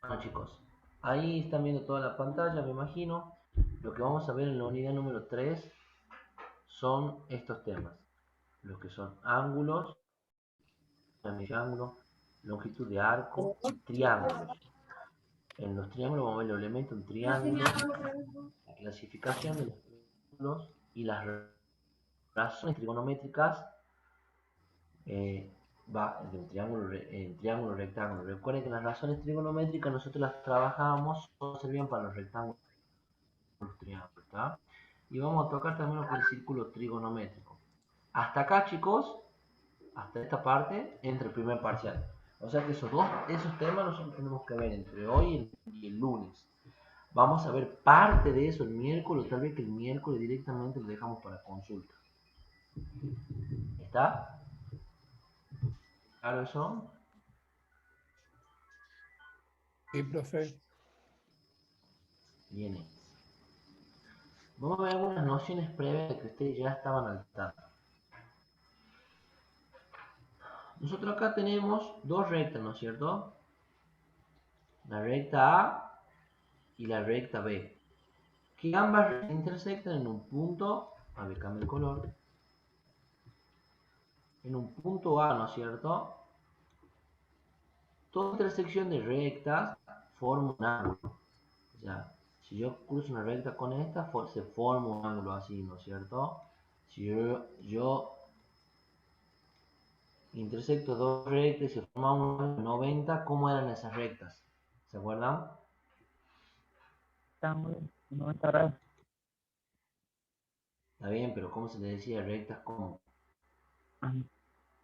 Bueno, chicos, ahí están viendo toda la pantalla, me imagino. Lo que vamos a ver en la unidad número 3 son estos temas. Lo que son ángulos, ángulo, longitud de arco y triángulos. En los triángulos vamos a ver los elementos de un triángulo, la clasificación de los triángulos y las razones trigonométricas de un triángulo, en triángulo rectángulo. Recuerden que las razones trigonométricas nosotros las trabajábamos, solo servían para los rectángulos y los triángulos, ¿tá? Y vamos a tocar también lo que es el círculo trigonométrico. Hasta acá, chicos, hasta esta parte, entre el primer parcial. O sea que esos temas nosotros tenemos que ver entre hoy y el lunes. Vamos a ver parte de eso el miércoles, tal vez que el miércoles directamente lo dejamos para consulta. ¿Está? ¿Claro eso? Sí, profe. Viene. Vamos a ver algunas nociones previas que ustedes ya estaban al tanto. Nosotros acá tenemos dos rectas, ¿no es cierto? La recta A y la recta B. Que ambas intersectan en un punto, a ver, cambio el color, en un punto A, ¿no es cierto? Toda intersección de rectas forma un ángulo. O sea, si yo cruzo una recta con esta, se forma un ángulo así, ¿no es cierto? Si yo intersecto dos rectas y se forma un ángulo 90, ¿cómo eran esas rectas? ¿Se acuerdan? Ángulo 90 grados. Está bien, pero ¿cómo se le decía rectas como Ajá.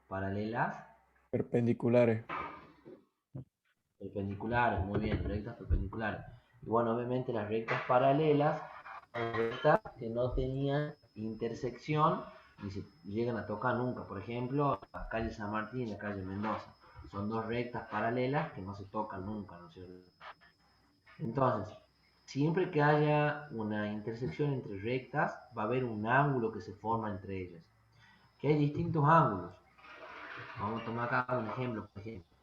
paralelas? Perpendiculares. Perpendiculares, muy bien, rectas perpendiculares. Y bueno, obviamente las rectas paralelas son rectas que no tenían intersección ni se llegan a tocar nunca. Por ejemplo, la calle San Martín y la calle Mendoza. Son dos rectas paralelas que no se tocan nunca, ¿no es cierto? Entonces, siempre que haya una intersección entre rectas, va a haber un ángulo que se forma entre ellas. Que hay distintos ángulos. Vamos a tomar acá un ejemplo, por ejemplo.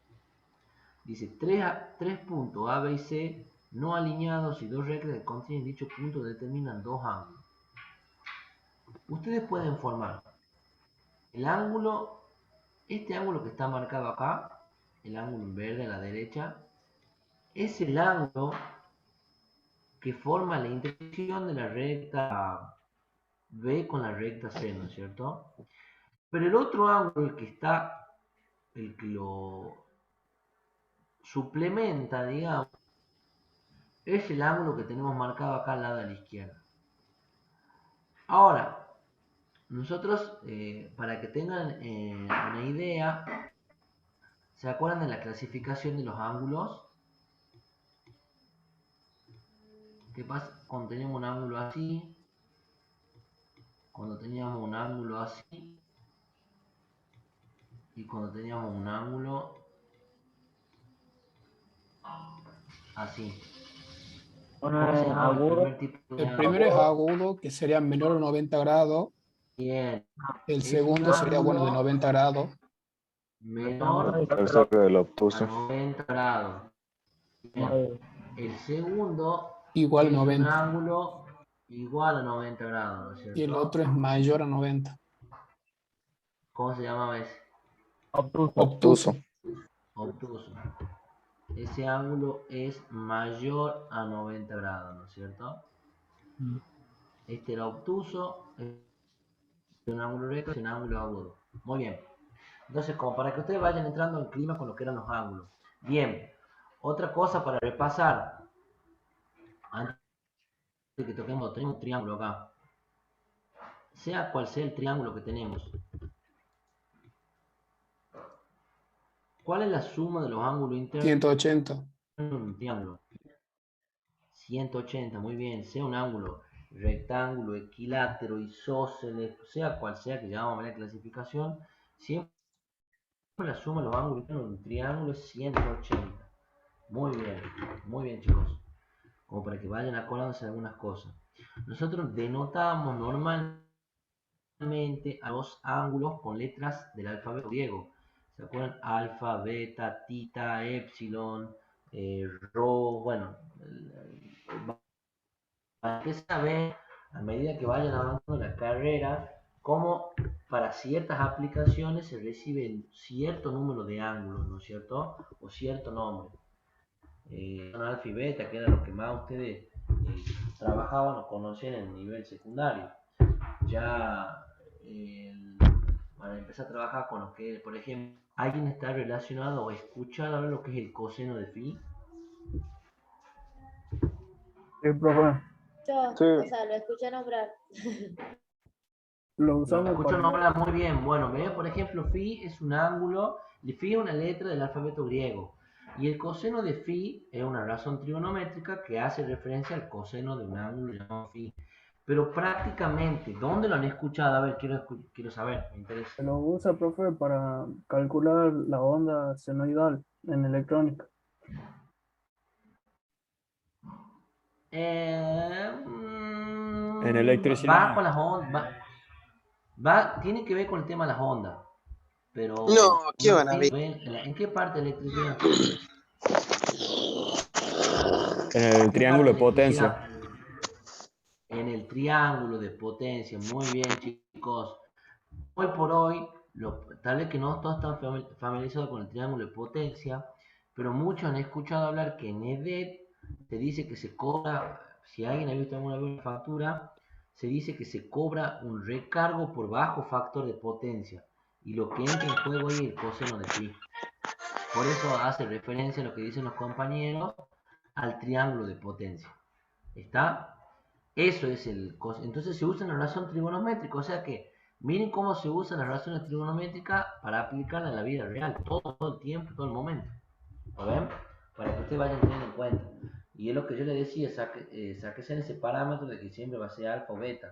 Dice, tres puntos A, B y C no alineados y dos rectas que contienen dicho punto determinan dos ángulos. Ustedes pueden formar el ángulo, este ángulo que está marcado acá, el ángulo en verde a la derecha, es el ángulo que forma la intersección de la recta B con la recta C, ¿no es cierto? Pero el otro ángulo, el que lo suplementa, digamos, es el ángulo que tenemos marcado acá al lado de la izquierda. Ahora, nosotros, para que tengan una idea, ¿se acuerdan de la clasificación de los ángulos? ¿Qué pasa cuando teníamos un ángulo así? Cuando teníamos un ángulo así y cuando teníamos un ángulo así. Uno ¿Cómo se es llamaba el agudo. primer tipo de El primero es ángulo? agudo, que sería menor a 90 grados. Bien, El es un segundo sería, bueno, de ángulo 90 grados. menor Profesor del a obtuso. 90 grados. Bien. El segundo Igual a es un 90. ángulo igual a 90 grados, ¿no es Y el cierto? otro es mayor a 90. ¿Cómo se llamaba ese? obtuso. Obtuso. Obtuso. Ese ángulo es mayor a 90 grados, ¿no es cierto? Este era obtuso, es un ángulo recto, es un ángulo agudo. Muy bien. Entonces, como para que ustedes vayan entrando en clima con lo que eran los ángulos. Bien. Otra cosa para repasar. Antes de que toquemos, tenemos un triángulo acá. Sea cual sea el triángulo que tenemos. ¿Cuál es la suma de los ángulos internos 180. en un triángulo? 180, muy bien. Sea un ángulo rectángulo, equilátero, isósceles, sea cual sea que llamamos a la clasificación, siempre la suma de los ángulos internos de un triángulo es 180. Muy bien chicos. Como para que vayan acordándose de algunas cosas. Nosotros denotamos normalmente a los ángulos con letras del alfabeto griego. ¿Se acuerdan? Alfa, beta, tita, epsilon, bueno, que saber a medida que vayan avanzando en la carrera, cómo para ciertas aplicaciones se recibe cierto número de ángulos, ¿no es cierto? O cierto nombre. Alfa y beta, que era lo que más ustedes trabajaban o conocían en el nivel secundario. Ya para empezar a trabajar con lo que, por ejemplo, ¿alguien está relacionado o escuchado lo que es el coseno de phi? Sí, profe. Yo, Sí. o sea, lo escuché nombrar. Lo Lo usamos escucho para... nombrar muy bien. Bueno, ¿ves? Por ejemplo, phi es un ángulo, phi es una letra del alfabeto griego. Y el coseno de phi es una razón trigonométrica que hace referencia al coseno de un ángulo llamado phi. Pero prácticamente, ¿dónde lo han escuchado? A ver, quiero saber, me interesa. Se lo usa, profe, para calcular la onda senoidal en electrónica. En electricidad. Va con las ondas, tiene que ver con el tema de las ondas, pero No, ¿qué uno van a ver? ve en qué parte de electricidad. En el ¿En qué parte triángulo de de potencia. electricidad? En el triángulo de potencia. Muy bien, chicos. Hoy por hoy, tal vez que no todos están familiarizados con el triángulo de potencia, pero muchos han escuchado hablar que en EDET se dice que se cobra, si alguien ha visto alguna vez una factura, se dice que se cobra un recargo por bajo factor de potencia. Y lo que entra en juego ahí es el coseno de phi. Por eso hace referencia a lo que dicen los compañeros al triángulo de potencia. ¿Está? Eso es el coseno. Entonces se usa en la razón trigonométrica, o sea que miren cómo se usan las razones trigonométricas para aplicarla en la vida real, todo el tiempo, todo el momento. ¿Lo ven? Para que ustedes vayan teniendo en cuenta. Y es lo que yo les decía, sáquense en ese parámetro de que siempre va a ser alfa o beta.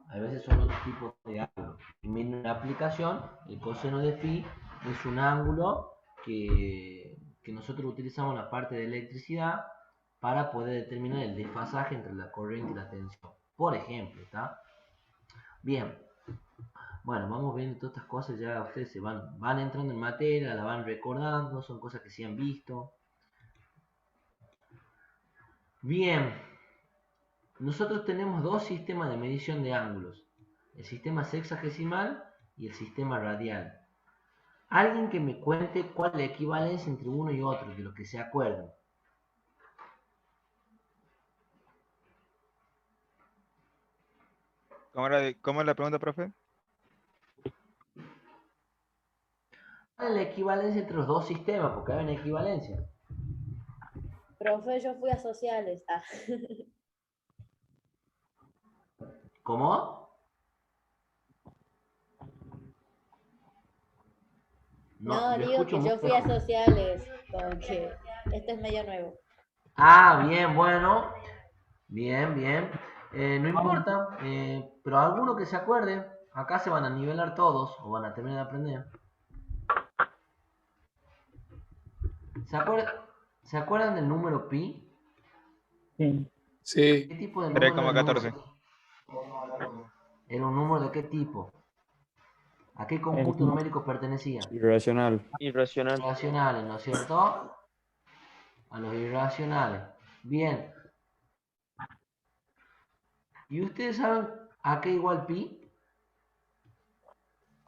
A veces son otros tipos de ángulos. Y miren la aplicación, el coseno de phi es un ángulo que nosotros utilizamos en la parte de electricidad para poder determinar el desfasaje entre la corriente y la tensión. Por ejemplo, ¿está? Bien. Bueno, vamos viendo todas estas cosas, ya ustedes se van entrando en materia, la van recordando, son cosas que sí han visto. Bien, nosotros tenemos dos sistemas de medición de ángulos, el sistema sexagesimal y el sistema radial. Alguien que me cuente cuál es la equivalencia entre uno y otro, de lo que se acuerden. ¿Cómo es la pregunta, profe? ¿Cuál es la equivalencia entre los dos sistemas? Porque hay una equivalencia. Profe, yo fui a sociales. Ah. ¿Cómo? No, yo digo escucho que muy yo fui a lejos. sociales, como que esto es medio nuevo. Ah, bien, bueno. Bien. No importa, pero alguno que se acuerde, acá se van a nivelar todos o van a terminar de aprender. ¿Se acuerdan del número pi? Sí. Sí. ¿Qué tipo de número era el número 3,14. pi? ¿Era un número de qué tipo? ¿A qué El, conjunto numérico pertenecía? Irracional. Irracional. Irracionales, ¿no es cierto? A los irracionales. Bien. ¿Y ustedes saben a qué igual pi?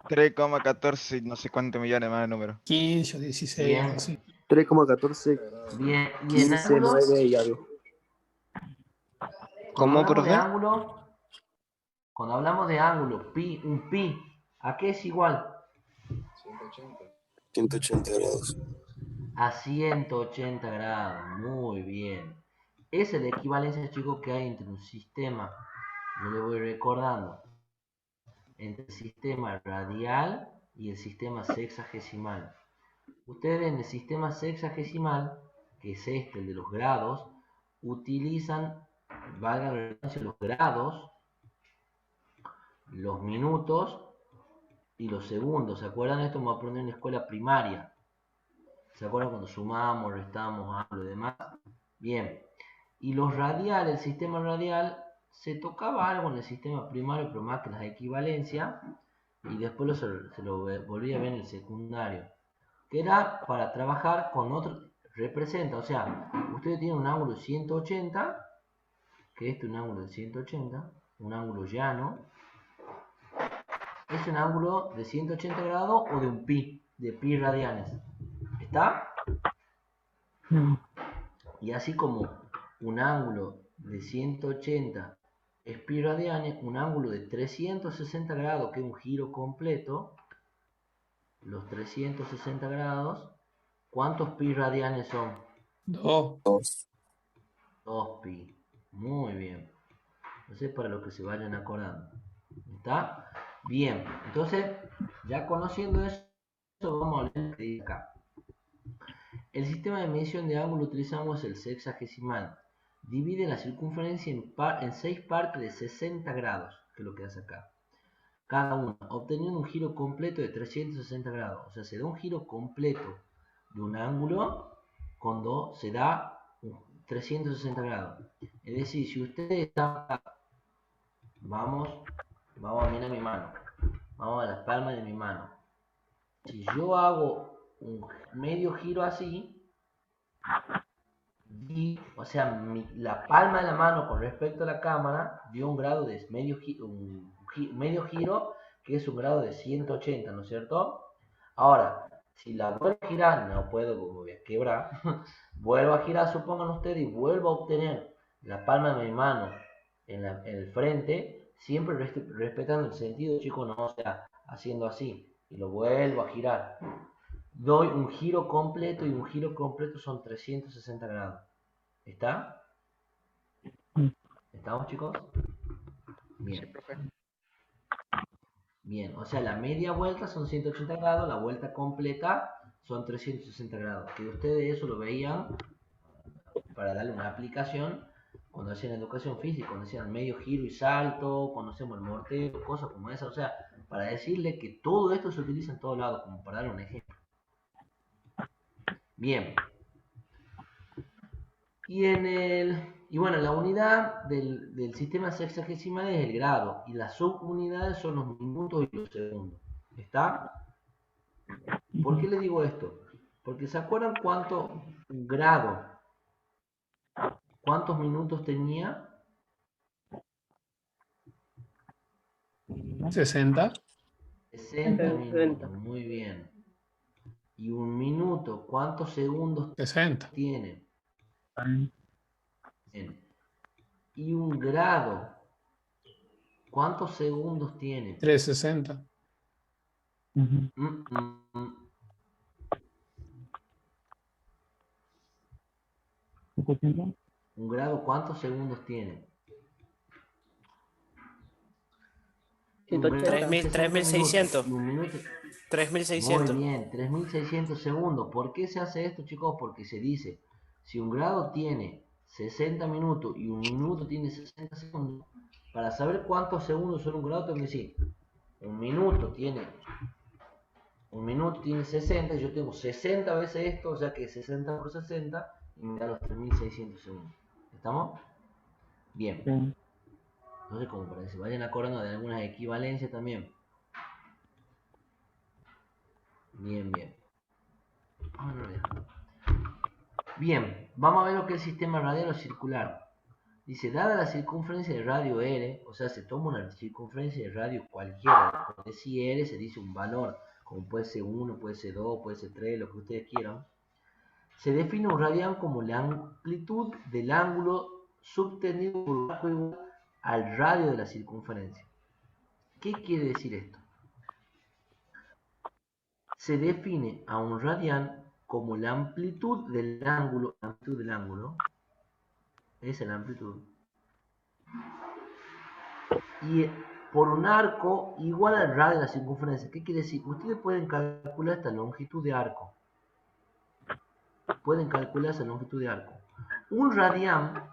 3,14 y no sé cuántos millones más de números. 15 o 16, algo Bien. así. 3,14, Bien. ¿Y en 15, ángulo? 9 y algo. Cuando ¿Cómo, hablamos de profe? ángulo, cuando hablamos de ángulo, pi, un pi, ¿a qué es igual? 180 grados. A 180 grados. Muy bien. Esa es la equivalencia, chicos, que hay entre un sistema, yo le voy recordando, entre el sistema radial y el sistema sexagesimal. Ustedes en el sistema sexagesimal, que es este, el de los grados, utilizan, valga la redundancia, los grados, los minutos y los segundos. ¿Se acuerdan? Esto me aprendí en la escuela primaria. ¿Se acuerdan cuando sumamos, restamos, lo demás? Bien. Y los radiales, el sistema radial, se tocaba algo en el sistema primario, pero más que las equivalencias, y después se lo volví a ver en el secundario, que era para trabajar con otro, representa, o sea, ustedes tienen un ángulo de 180, que este es un ángulo de 180, un ángulo llano, es un ángulo de 180 grados o de un pi, de pi radianes. ¿Está? Y así como un ángulo de 180 es pi radianes, un ángulo de 360 grados, que es un giro completo, los 360 grados, ¿cuántos pi radianes son? 2. 2 pi. Muy bien. Entonces, para los que se vayan acordando. ¿Está? Bien. Entonces, ya conociendo eso, vamos a ver lo que dice acá. El sistema de medición de ángulo utilizamos el sexagesimal. Divide la circunferencia en 6 partes de 60 grados, que es lo que hace acá. Cada una, obteniendo un giro completo de 360 grados. O sea, se da un giro completo de un ángulo cuando se da 360 grados. Es decir, si ustedes están acá, vamos a mirar mi mano, vamos a las palmas de mi mano. Si yo hago un medio giro así, o sea, la palma de la mano con respecto a la cámara dio un grado de medio giro, que es un grado de 180, ¿no es cierto? Ahora, si la vuelvo a girar, no puedo, voy a quebrar, vuelvo a girar, supongan ustedes, y vuelvo a obtener la palma de mi mano en el frente, siempre respetando el sentido, chicos, no, o sea, haciendo así, y lo vuelvo a girar. Doy un giro completo, y un giro completo son 360 grados. ¿Está? ¿Estamos, chicos? Bien. Sí, profe. Bien, o sea, la media vuelta son 180 grados, la vuelta completa son 360 grados. Que ustedes eso lo veían para darle una aplicación cuando hacían educación física, cuando hacían medio giro y salto, cuando hacemos el mortero, cosas como esa. O sea, para decirle que todo esto se utiliza en todos lados, como para dar un ejemplo. Bien. Y bueno, la unidad del sistema sexagesimal es el grado, y las subunidades son los minutos y los segundos. ¿Está? ¿Por qué les digo esto? Porque ¿se acuerdan cuánto grado, cuántos minutos tenía? 60. 60 minutos, muy bien. Y un minuto, ¿cuántos segundos 60. tiene? Bien. Y un grado, ¿cuántos segundos tiene? 360. Un grado, ¿cuántos segundos tiene? 3600. Y un minuto. 3600. Muy bien, 3600 segundos. ¿Por qué se hace esto, chicos? Porque se dice, si un grado tiene 60 minutos y un minuto tiene 60 segundos, para saber cuántos segundos son un grado, tengo que decir, un minuto tiene 60, yo tengo 60 veces esto, o sea que 60 por 60, y me da los 3600 segundos. ¿Estamos? Bien. Entonces, como para que se vayan acordando de algunas equivalencias también. Bien, bien. Bien, vamos a ver lo que es el sistema radial o circular. Dice, dada la circunferencia de radio R, o sea, se toma una circunferencia de radio cualquiera, de si R se dice un valor, como puede ser 1, puede ser 2, puede ser 3, lo que ustedes quieran. Se define un radián como la amplitud del ángulo subtendido por un arco igual al radio de la circunferencia. ¿Qué quiere decir esto? Se define a un radián como la amplitud del ángulo, esa es la amplitud, y por un arco igual al radio de la circunferencia. ¿Qué quiere decir? Ustedes pueden calcular esta longitud de arco. Un radián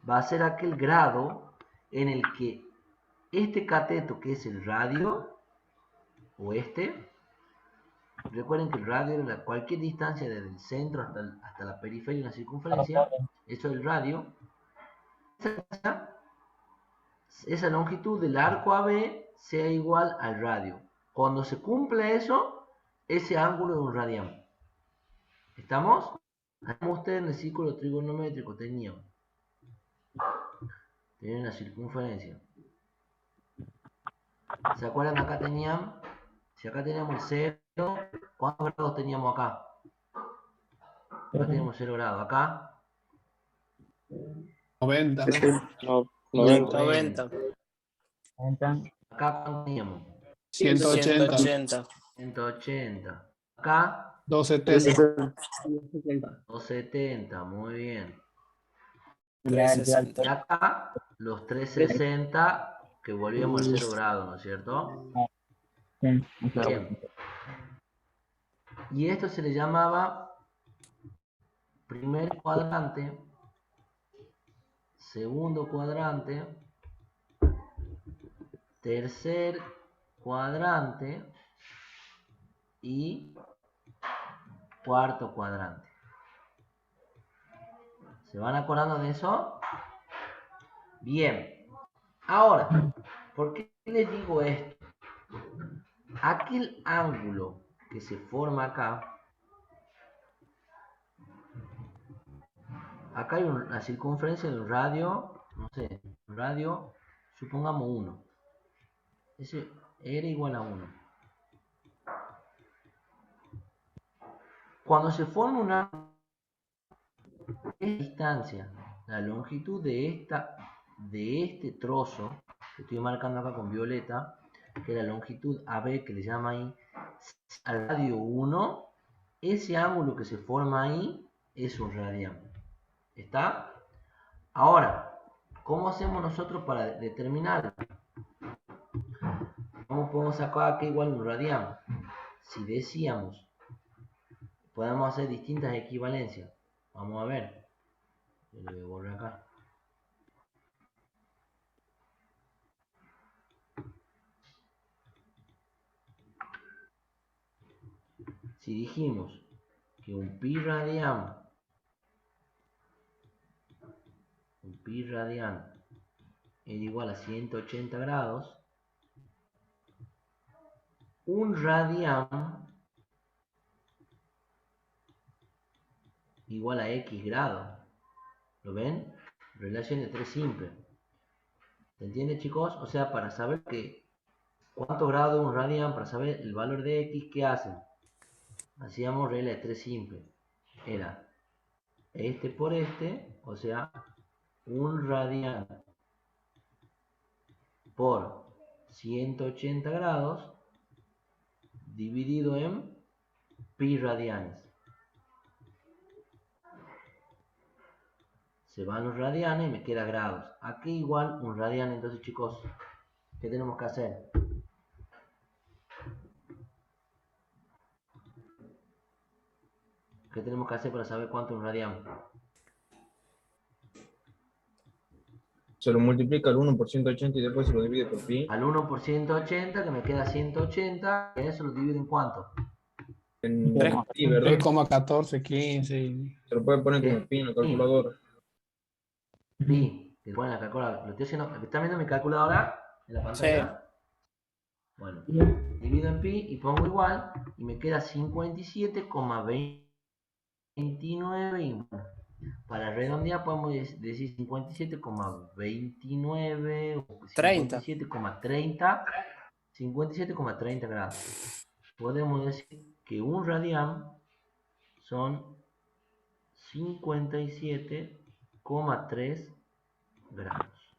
va a ser aquel grado en el que este cateto, que es el radio, o recuerden que el radio era cualquier distancia desde el centro hasta la periferia de una circunferencia, eso es el radio. Esa longitud del arco AB sea igual al radio. Cuando se cumple eso, ese ángulo es un radián. ¿Estamos? Como ustedes en el círculo trigonométrico tenían una circunferencia. ¿Se acuerdan? Acá tenían, si acá teníamos el 0, ¿cuántos grados teníamos acá? Acá teníamos 0 grados. Acá, 90. No, 90. acá ¿cuánto teníamos? 180. 180. 180. Acá, 270. 270. Muy bien. 360. Y acá, los 360 que volvíamos al 0 grado, ¿no es cierto? Bien. Y esto se le llamaba primer cuadrante, segundo cuadrante, tercer cuadrante y cuarto cuadrante. ¿Se van acordando de eso? Bien. Ahora, ¿por qué les digo esto? Aquel ángulo que se forma acá hay una circunferencia de un radio, no sé, un radio, supongamos 1. Ese era igual a 1. Cuando se forma una distancia, la longitud de este trozo, que estoy marcando acá con violeta, que es la longitud AB, que le llama ahí, al radio 1, ese ángulo que se forma ahí es un radián. ¿Está? Ahora, ¿cómo hacemos nosotros para determinarlo? ¿Cómo podemos sacar acá igual un radián? Si decíamos, podemos hacer distintas equivalencias. Vamos a ver. Yo lo voy a borrar acá. Si dijimos que un pi radián era igual a 180 grados, un radián igual a x grados. ¿Lo ven? Relación de 3 simple. ¿Se entiende, chicos? O sea, para saber cuántos grados es un radián, para saber el valor de x, ¿qué hacen? Hacíamos regla de 3 simple. Era este por este, o sea, un radián por 180 grados dividido en pi radianes. Se van los radianes y me queda grados. Aquí igual un radián. Entonces, chicos, ¿qué tenemos que hacer? ¿Qué tenemos que hacer para saber cuánto es un radián? Se lo multiplica al 1 por 180 y después se lo divide por pi. Al 1 por 180, que me queda 180, y eso lo divide en cuánto. En Tres. pi, ¿verdad? 3,1415. Se lo puede poner ¿Qué? como pi en la calculadora. Pi, que pone la calculadora. ¿Lo estoy haciendo? ¿Están viendo mi calculadora en la pantalla? Bueno, divido en pi y pongo igual, y me queda 57,29. Y bueno, para redondear podemos decir 57,29 o 30. 57,30. 57,30 grados. Podemos decir que un radián son 57,3 grados.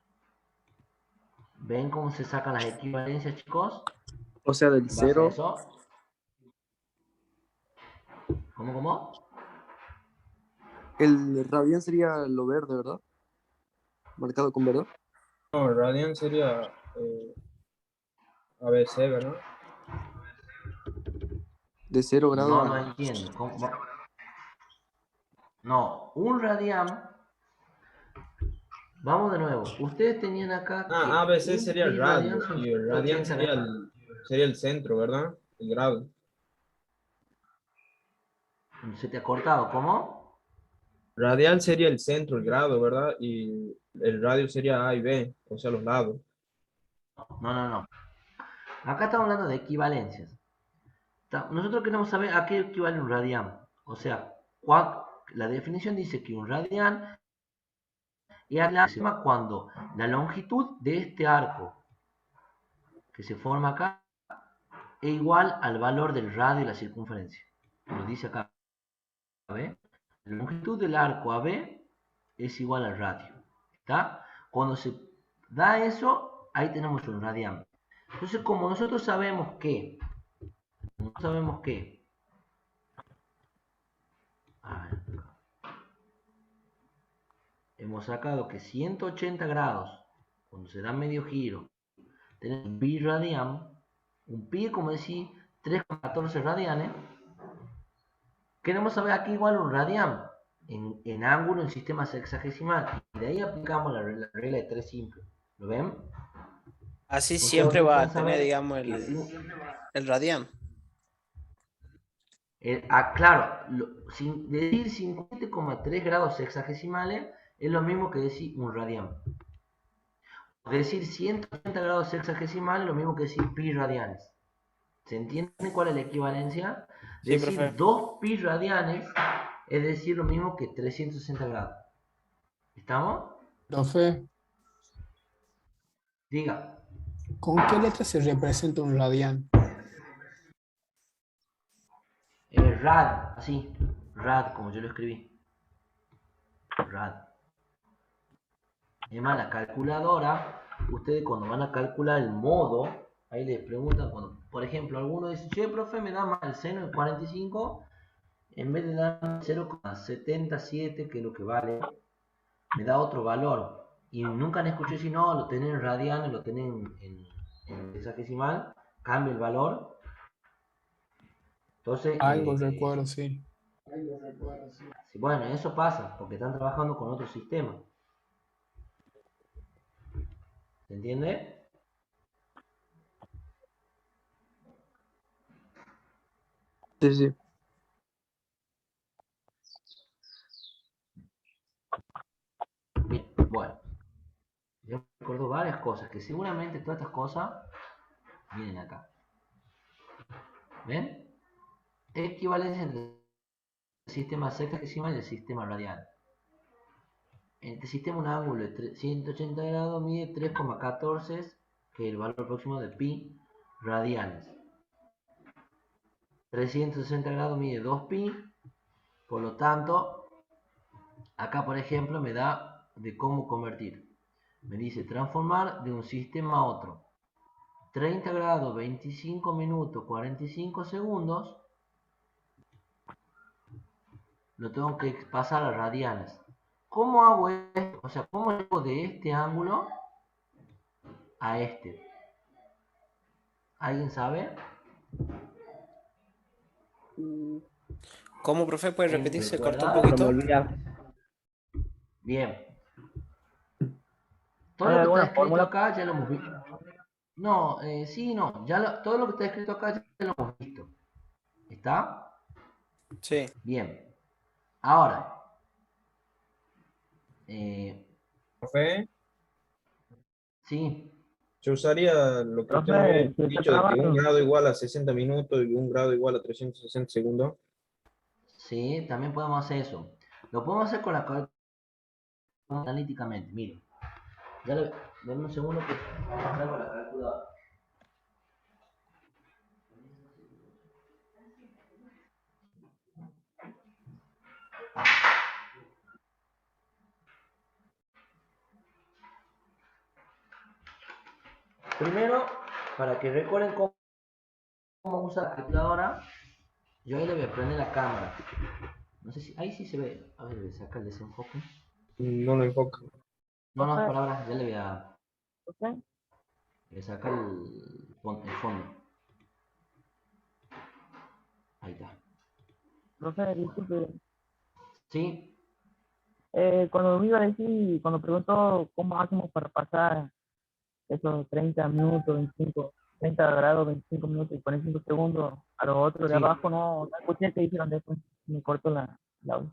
¿Ven cómo se sacan las equivalencias, chicos? O sea, del ¿En base a 0, eso? ¿Cómo? el radián sería lo verde, ¿verdad? Marcado con verde. No, el radián sería ABC, ¿verdad? De 0 grados No, a... no entiendo. No, un radián. Vamos de nuevo. Ustedes tenían acá. Ah, ABC un sería el pi radio son y el radián 180 sería grados. sería el centro, ¿verdad? El grado. Se te ha cortado, ¿cómo? Radial sería el centro, el grado, ¿verdad? Y el radio sería A y B, o sea, los lados. No. Acá estamos hablando de equivalencias. Nosotros queremos saber a qué equivale un radián. O sea, La definición dice que un radian es cuando la longitud de este arco que se forma acá es igual al valor del radio y la circunferencia. Lo dice acá, ¿ve? La longitud del arco AB es igual al radio. ¿Está? Cuando se da eso, ahí tenemos un radian. Entonces, como nosotros sabemos que, a ver, hemos sacado que 180 grados, cuando se da medio giro, tenemos un pi radian, un pi, como decir, 3,14 radianes. Queremos saber aquí igual un radian en ángulo en sistema sexagesimal. Y de ahí aplicamos la regla de 3 simple. ¿Lo ven? Así O sea, siempre ustedes va a pueden tener, saber digamos, que si- el radian. claro, sin decir 57,3 grados sexagesimales es lo mismo que decir un radian. Decir 180 grados sexagesimales es lo mismo que decir pi radianes. ¿Se entiende cuál es la equivalencia? Sí, Decir profe. 2 pi radianes es decir lo mismo que 360 grados. ¿Estamos? Profe, Diga. ¿con qué letra se representa un radian? Rad, así. Rad, como yo lo escribí. Rad. Es más, la calculadora, ustedes cuando van a calcular el modo, ahí les preguntan, cuando, por ejemplo, alguno dice, che, profe, me da más el seno de 45, en vez de dar 0,77, que es lo que vale, me da otro valor. Y nunca han escuchado si no, lo tienen en radianes, lo tienen en hexagesimal, cambia el valor. Entonces, Algo recuerdo, sí. bueno, eso pasa, porque están trabajando con otro sistema. ¿Se entiende? Sí, sí. Bien, bueno. Yo recuerdo varias cosas, que seguramente todas estas cosas vienen acá. ¿Ven? Equivalencia entre el sistema sexagesimal y el sistema radial. En este sistema un ángulo de 180 grados mide 3,14, que es el valor próximo de pi radianes. 360 grados mide 2 pi, por lo tanto, acá por ejemplo me da de cómo convertir. Me dice transformar de un sistema a otro. 30 grados, 25 minutos, 45 segundos. Lo tengo que pasar a radianes. ¿Cómo hago esto? O sea, ¿cómo llego de este ángulo a este? ¿Alguien sabe? ¿Cómo, profe? ¿Puede ¿Alguien repetir? Se cortó un recuerda? poquito. Bien. Todo ¿Hay lo que está alguna escrito fórmula? acá ya lo hemos visto. No, sí, no. Todo lo que está escrito acá ya lo hemos visto. ¿Está? Sí. Bien. Ahora. Profe, Sí. yo usaría lo que usted me Profe, había si está dicho de que un trabajando. grado igual a 60 minutos y un grado igual a 360 segundos. Sí, también podemos hacer eso. Lo podemos hacer con la calculadora analíticamente. Miren. Denme un segundo que traigo la calculadora. Primero, para que recuerden cómo usar la calculadora, yo ahí le voy a prender la cámara. No sé si ahí sí se ve. A ver, le voy a sacar el desenfoque. No lo enfoca. No, Profe, por ahora ya le voy a profe, sacar el fondo. Ahí está. profe, disculpe. ¿Sí? Cuando me iba a decir, cuando preguntó cómo hacemos para pasar esos 30 minutos, 25, 30 grados, 25 minutos y 45 segundos a los otros de Sí. abajo, no escuché que dijeron después. Me cortó la audio.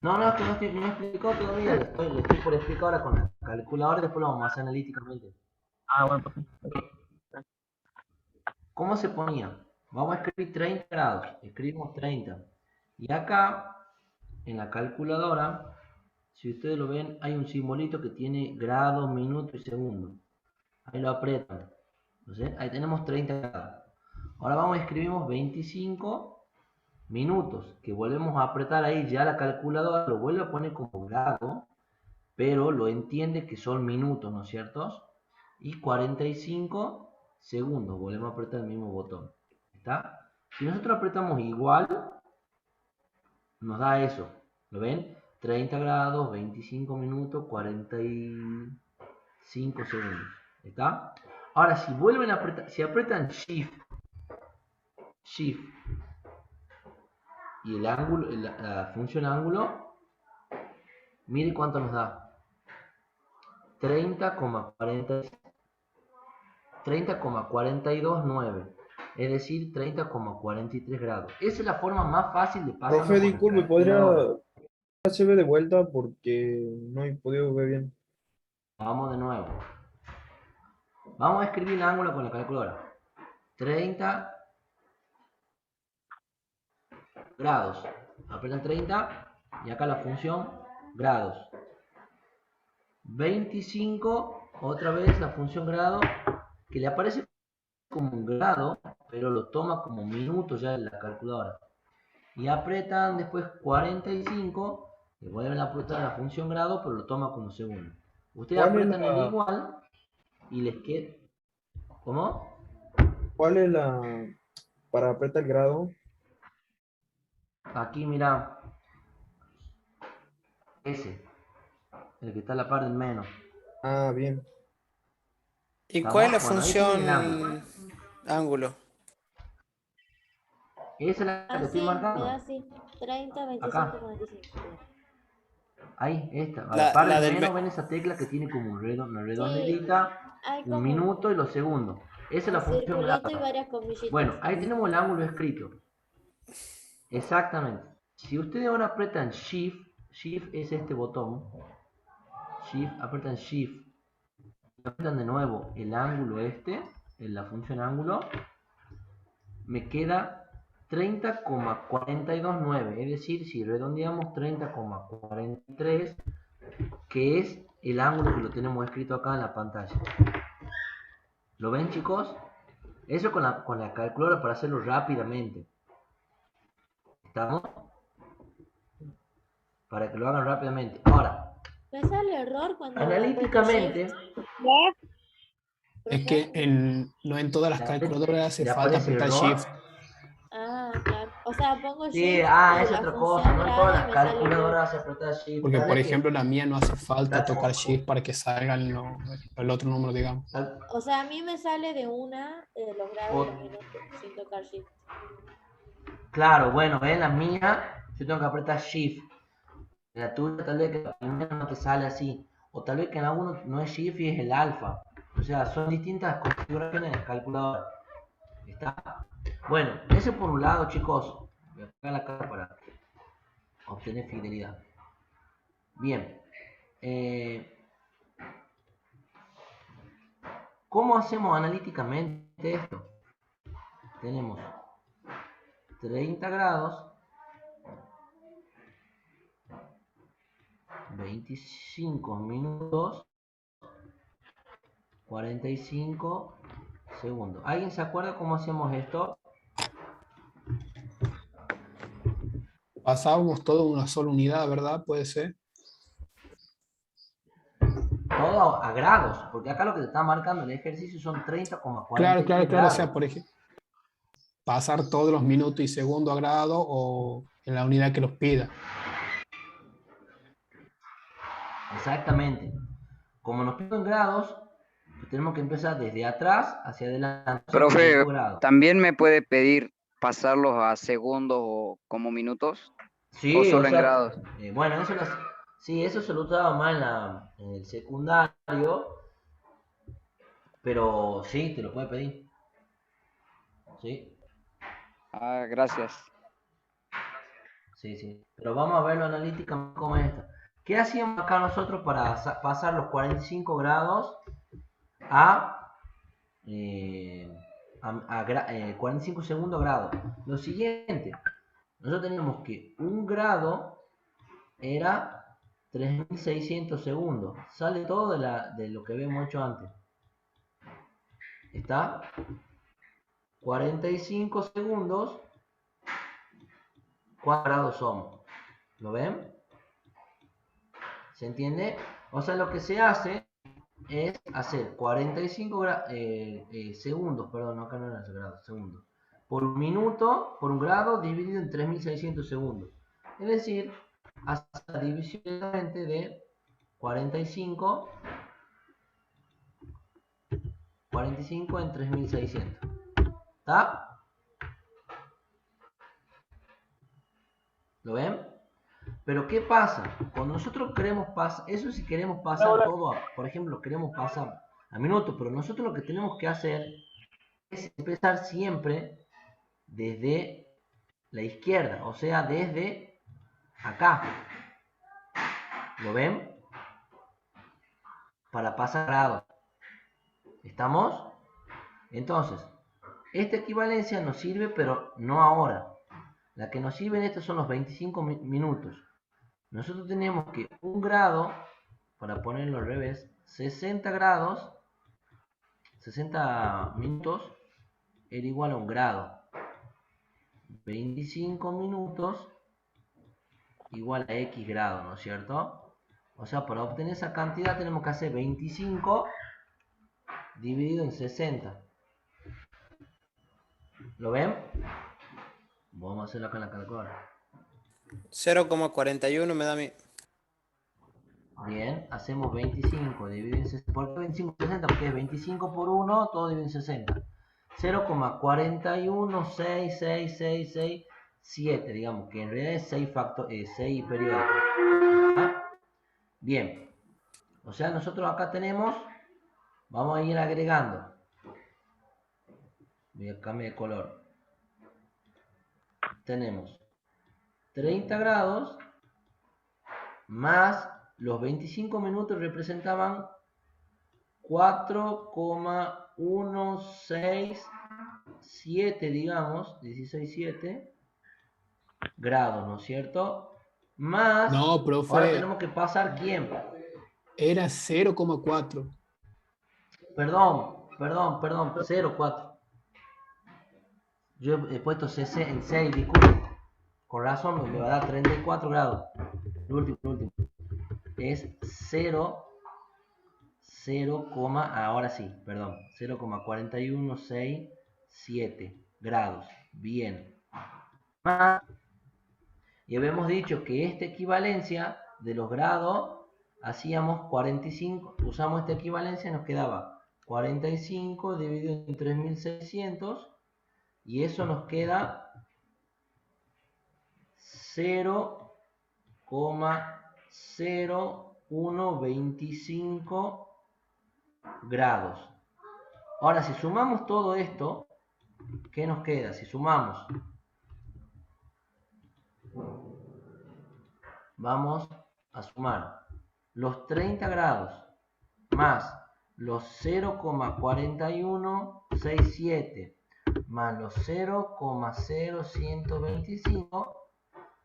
No, que no he explicado todavía. Lo estoy por explicar ahora con la calculadora y después lo vamos a hacer analíticamente. Ah, bueno, profe. ¿Cómo se ponía? Vamos a escribir 30 grados. Escribimos 30. Y acá, en la calculadora, si ustedes lo ven, hay un simbolito que tiene grados, minutos y segundos. Ahí lo aprietan. Entonces, ahí tenemos 30 grados. Ahora vamos y escribimos 25 minutos, que volvemos a apretar ahí, ya la calculadora lo vuelve a poner como grado, pero lo entiende que son minutos, ¿no es cierto? Y 45 segundos, volvemos a apretar el mismo botón. ¿Está? Si nosotros apretamos igual, nos da eso. ¿Lo ven? 30 grados, 25 minutos, 45 segundos. ¿Está? Ahora, si vuelven a apretar, si apretan Shift y el ángulo, la función ángulo, mire cuánto nos da. 30,429, es decir, 30,43 grados. Esa es la forma más fácil de pasar. Profe, disculpe, ¿podría hacerme de vuelta porque no he podido ver bien? Vamos de nuevo. Vamos a escribir el ángulo con la calculadora. 30 grados. Apretan 30 y acá la función grados. 25, otra vez la función grado, que le aparece como un grado, pero lo toma como minutos ya en la calculadora. Y apretan después 45, le vuelven a apretar la función grado, pero lo toma como segundo. Ustedes apretan el igual y les queda... ¿Cómo? ¿Cuál es la para apretar el grado? Aquí mira, ese, el que está a la par del menos. Ah, bien. ¿Y ¿Estamos? cuál es la Bueno, ahí tienen el función ángulo? Esa es la que estoy Así, me marcando. da así. 30, 25, Acá. 45. Ahí, esta. A La- la par la del del menos me- ven esa tecla que tiene como una Sí, redondelita, hay un como minuto y los segundos. Esa es la un función grado. circulito y varias comillitas. Bueno, ahí tenemos el ángulo escrito. Exactamente. Si ustedes ahora apretan Shift, Shift es este botón. Shift, apretan Shift. Apretan de nuevo el ángulo este, en la función ángulo. Me queda 30,429. Es decir, si redondeamos 30,43, que es el ángulo que lo tenemos escrito acá en la pantalla. ¿Lo ven, chicos? Eso con la calculadora para hacerlo rápidamente. ¿Estamos? Para que lo hagan rápidamente. Ahora, Me sale error cuando analíticamente, Es que no en todas las calculadoras hace ¿le falta aparece apretar error? Shift. Ah, claro. O sea, pongo Sí, shift y es la otra función cosa. No en todas grado y las me sale error. calculadoras se aprieta Shift. Porque, Tal por vez que- ejemplo, la mía no hace falta tal tocar como- Shift para que salga el otro número, digamos. tal- O sea, a mí me sale de una los grados y los minutos sin tocar shift. Claro, bueno, en la mía yo tengo que apretar Shift. En la tuya tal vez que la primera no te sale así. O tal vez que en alguno no es Shift y es el alfa. O sea, son distintas configuraciones de calculadora. ¿Está? Bueno, eso por un lado, chicos. Voy a pegar la cara para obtener fidelidad. Bien. ¿Cómo hacemos analíticamente esto? Tenemos 30 grados, 25 minutos, 45 segundos. ¿Alguien se acuerda cómo hacemos esto? Pasábamos todo en una sola unidad, ¿verdad? Puede ser. Todo a grados, porque acá lo que te está marcando el ejercicio son 30,43 Claro, claro, claro. O grados. sea, por ejemplo, pasar todos los minutos y segundos a grado o en la unidad que los pida. Exactamente. Como nos piden grados, pues tenemos que empezar desde atrás hacia adelante. Profe, 45 grados. ¿también me puede pedir pasarlos a segundos o como minutos? Sí, ¿O solo o en sea, grados? bueno, sí, eso se lo usaba más en el secundario, pero sí, te lo puede pedir. Sí, Ah, gracias. sí. Pero vamos a verlo analíticamente como es esto. ¿Qué hacíamos acá nosotros para pasar los 45 grados a 45 segundos grado? Lo siguiente, nosotros teníamos que 1 grado era 3600 segundos. Sale todo de lo que habíamos hecho antes. ¿Está? 45 segundos. ¿Cuántos grados son? ¿Lo ven? ¿Se entiende? O sea, lo que se hace es hacer 45 segundos, perdón, acá no eran grados, segundos, por un minuto, por 1 grado dividido en 3600 segundos. Es decir, hace la división de 45 en 3600. ¿Está? ¿Lo ven? Pero ¿qué pasa? Cuando nosotros queremos pasar, eso si queremos pasar todo, por ejemplo, queremos pasar a minutos, pero nosotros lo que tenemos que hacer es empezar siempre desde la izquierda, o sea, desde acá. ¿Lo ven? Para pasar grados. ¿Estamos? Entonces, esta equivalencia nos sirve, pero no ahora. La que nos sirve en esto son los 25 minutos. Nosotros tenemos que 1 grado, para ponerlo al revés, 60 grados, 60 minutos, era igual a 1 grado. 25 minutos igual a X grados, ¿no es cierto? O sea, para obtener esa cantidad tenemos que hacer 25 dividido en 60. ¿Lo ven? Vamos a hacerlo acá en la calculadora. 0,41 me da a mí. Bien, hacemos 25 dividido en 60. ¿Por qué 25 por 60? Porque es 25 por 1, todo dividido en 60. 0,4166667, digamos que en realidad es 6 periodos. ¿Ah? Bien, o sea, nosotros acá tenemos, vamos a ir agregando. Voy a cambiar de color. Tenemos 30 grados más los 25 minutos representaban 4,167, digamos, 16,7 grados, ¿no es cierto? Más, No, profe. ahora tenemos que pasar ¿quién? Era 0,4. Perdón, 0,4. Yo he puesto CC en 6, disculpe. Con razón me va a dar 34 grados. Lo último. Es 0, ahora sí, perdón. 0,41667 grados. Bien. Y habíamos dicho que esta equivalencia de los grados hacíamos 45, usamos esta equivalencia y nos quedaba 45 dividido en 3600 y eso nos queda 0,0125 grados. Ahora, si sumamos todo esto, ¿qué nos queda? Si sumamos, vamos a sumar los 30 grados más los 0,4167 más los 0,0125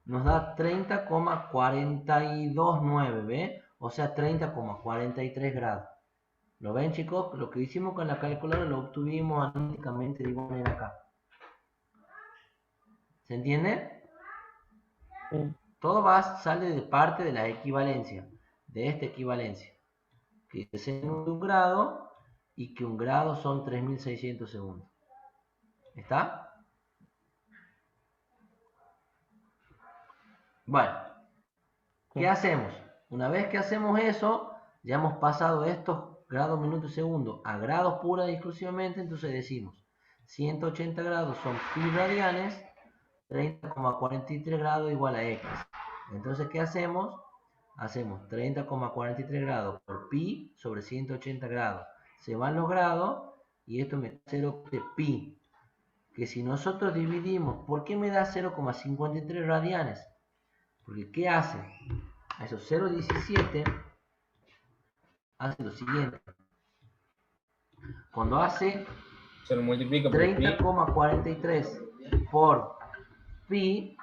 nos da 30,429, ¿ve? O sea, 30,43 grados. ¿Lo ven, chicos? Lo que hicimos con la calculadora lo obtuvimos analíticamente de igual manera acá. ¿Se entiende? Sí. Todo sale de parte de la equivalencia, de esta equivalencia. Que es en 1 grado y que 1 grado son 3600 segundos. ¿Está? Bueno, ¿qué hacemos? Una vez que hacemos eso, ya hemos pasado estos grados, minutos y segundos a grados pura y exclusivamente, entonces decimos 180 grados son pi radianes, 30,43 grados igual a x. Entonces, ¿qué hacemos? Hacemos 30,43 grados por pi sobre 180 grados. Se van los grados y esto me da 0 de pi. Que si nosotros dividimos, ¿por qué me da 0,53 radianes? Porque ¿qué hace? A esos 0,17 hace lo siguiente. Cuando hace Se lo multiplica por pi. 30,43 por pi,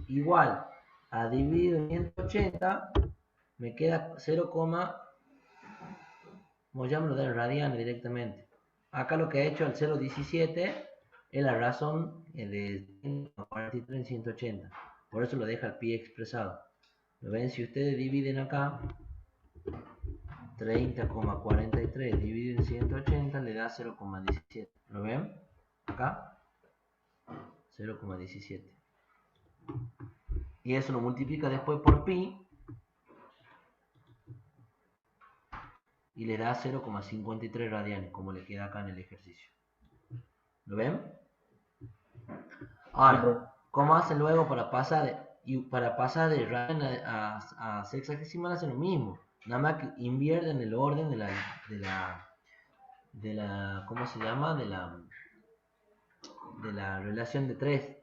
igual a dividido en 180, me queda 0, como ya me lo da en radianes directamente. Acá lo que ha hecho al 0,17 es la razón de 143 en 180. Por eso lo deja el pi expresado. ¿Lo ven? Si ustedes dividen acá, 30,43 dividido en 180 le da 0,17. ¿Lo ven? Acá, 0,17. Y eso lo multiplica después por pi y le da 0,53 radianes, como le queda acá en el ejercicio. ¿Lo ven? Ahora, ¿cómo hacen luego para pasar de radian a sexagesimal? Hacen lo mismo, nada más que invierten el orden de la ¿cómo se llama? De la relación de 3,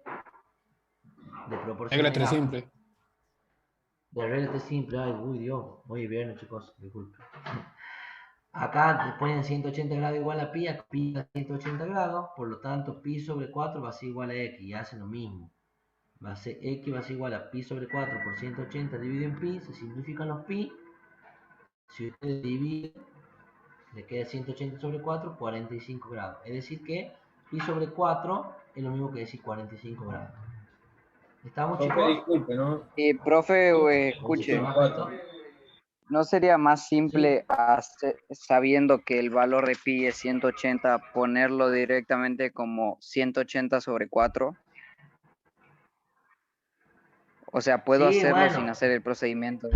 de proporción Regla 3 A. simple. De regla 3 simple, ay, uy Dios, hoy es viernes chicos, disculpen. Acá te ponen 180 grados igual a pi a 180 grados, por lo tanto pi sobre 4 va a ser igual a x, y hacen lo mismo. Va a ser x va a ser igual a pi sobre 4 por 180 dividido en pi, se simplifican los pi. Si ustedes dividen, le queda 180 sobre 4, 45 grados. Es decir que pi sobre 4 es lo mismo que decir 45 grados. ¿Estamos, Profe, chicos? disculpe, ¿no? Profe, ¿Cómo se escuche, trabaja esto? ¿no sería más Sí. simple sabiendo que el valor de pi es 180, ponerlo directamente como 180 sobre 4? O sea, puedo Sí, hacerlo sin bueno, hacer el procedimiento.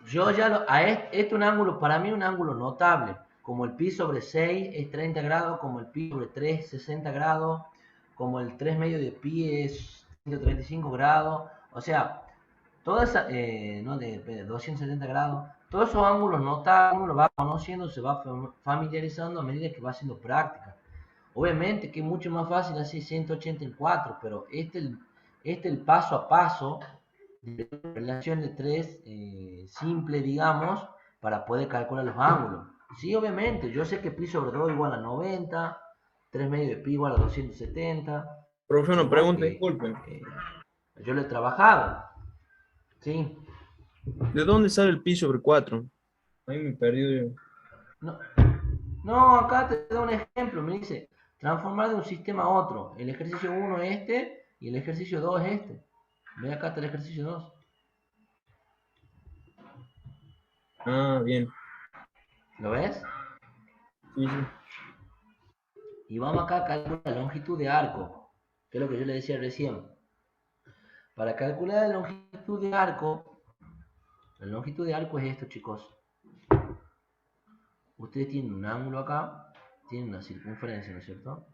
yo ya este es un ángulo, para mí un ángulo notable. Como el pi sobre 6 es 30 grados, como el pi sobre 3 60 grados, como el 3 medio de pi es 135 grados. O sea, toda esa, no, de 270 grados, todos esos ángulos notables uno lo va conociendo, se va familiarizando a medida que va haciendo práctica. Obviamente que es mucho más fácil hacer 180 en 4, pero el paso a paso de relación de 3 simple, digamos, para poder calcular los ángulos. Sí, obviamente, yo sé que pi sobre 2 igual a 90, 3 medio de pi igual a 270. Profe, una pregunta, Porque disculpe. yo lo he trabajado. Sí. ¿De dónde sale el pi sobre 4? Ahí me perdí yo. No, no, acá te doy un ejemplo. Me dice, transformar de un sistema a otro. El ejercicio 1 es este y el ejercicio 2 es este. Ve acá está el ejercicio 2. Ah, bien. ¿Lo ves? Sí, sí. Y vamos acá a calcular la longitud de arco, que es lo que yo le decía recién. Para calcular la longitud de arco es esto, chicos. Ustedes tienen un ángulo acá, tienen una circunferencia, ¿no es cierto?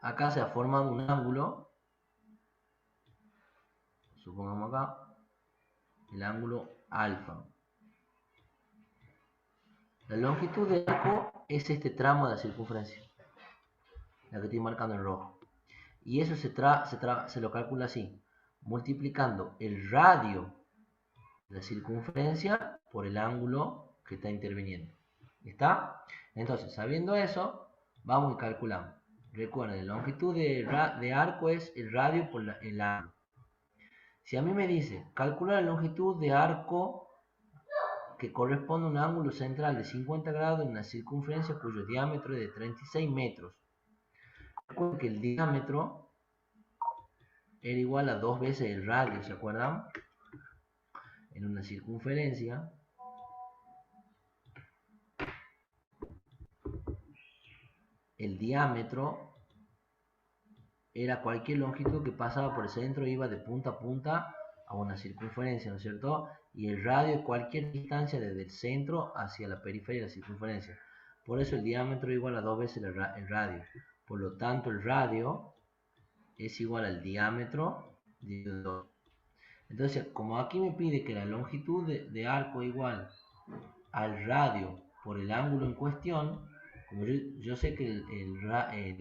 Acá se ha formado un ángulo, supongamos acá, el ángulo alfa. La longitud de arco es este tramo de la circunferencia, la que estoy marcando en rojo. Y eso se lo calcula así, multiplicando el radio de la circunferencia por el ángulo que está interviniendo. ¿Está? Entonces, sabiendo eso, vamos y calculamos. Recuerden, la longitud de arco es el radio por el ángulo. Si a mí me dice, calcula la longitud de arco que corresponde a un ángulo central de 50 grados en una circunferencia cuyo diámetro es de 36 metros. Recuerden que el diámetro era igual a 2 veces el radio, ¿se acuerdan? En una circunferencia, el diámetro era cualquier longitud que pasaba por el centro, iba de punta a punta a una circunferencia, ¿no es cierto? Y el radio es cualquier distancia desde el centro hacia la periferia de la circunferencia. Por eso el diámetro es igual a 2 veces el radio. Por lo tanto, el radio es igual al diámetro dividido en 2. Entonces, como aquí me pide que la longitud de arco es igual al radio por el ángulo en cuestión, como yo sé que el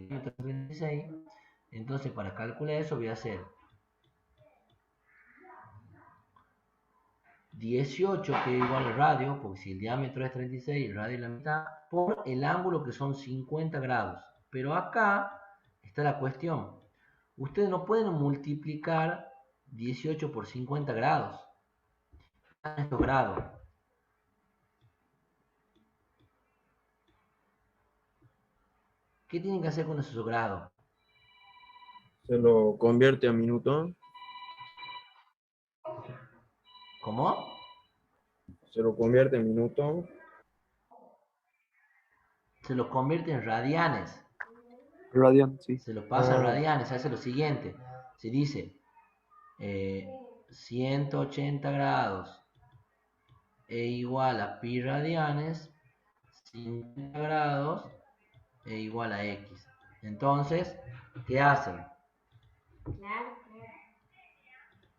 diámetro es 36, entonces para calcular eso voy a hacer 18, que es igual al radio, porque si el diámetro es 36 y el radio es la mitad, por el ángulo que son 50 grados. Pero acá está la cuestión. ustedes no pueden multiplicar 18 por 50 grados. Estos grados. ¿Qué tienen que hacer con esos grados? Se lo convierte a minuto. ¿Cómo? Se lo convierte en minuto. Se los convierte en radianes. Radian, sí. Se los pasa en radianes. Hace lo siguiente. Se dice 180 grados e igual a pi radianes, 50 grados e igual a x. Entonces, ¿qué hacen?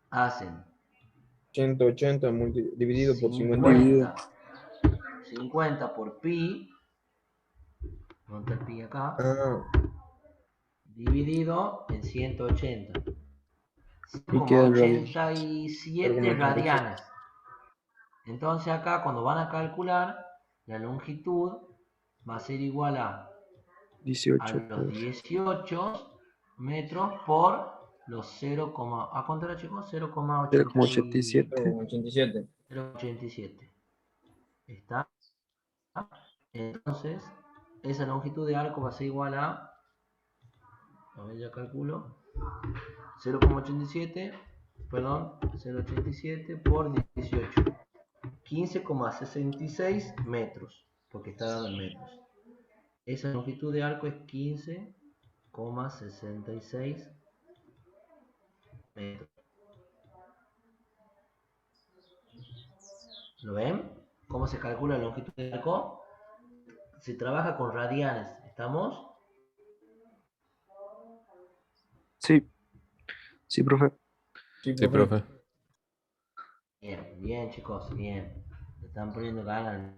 Hacen 180 dividido por 50. 50 por pi, ¿dónde está el pi acá? Dividido en 180. Y queda el radio. 87 radianes. Entonces acá cuando van a calcular, la longitud va a ser igual a 18 los 18 metros por los 0, ¿a cuánto era, chicos? 0,87. 0,87. ¿Está? Entonces, esa longitud de arco va a ser igual a ver, ya calculo, 0,87, perdón, 0,87 por 18, 15,66 metros, porque está dado en metros. Esa longitud de arco es 15,66 metros. ¿Lo ven? ¿Cómo se calcula la longitud de arco? Se trabaja con radianes, ¿estamos? Sí. Sí, profe. Sí, profe. Bien, bien, chicos, bien. Le están poniendo ganas el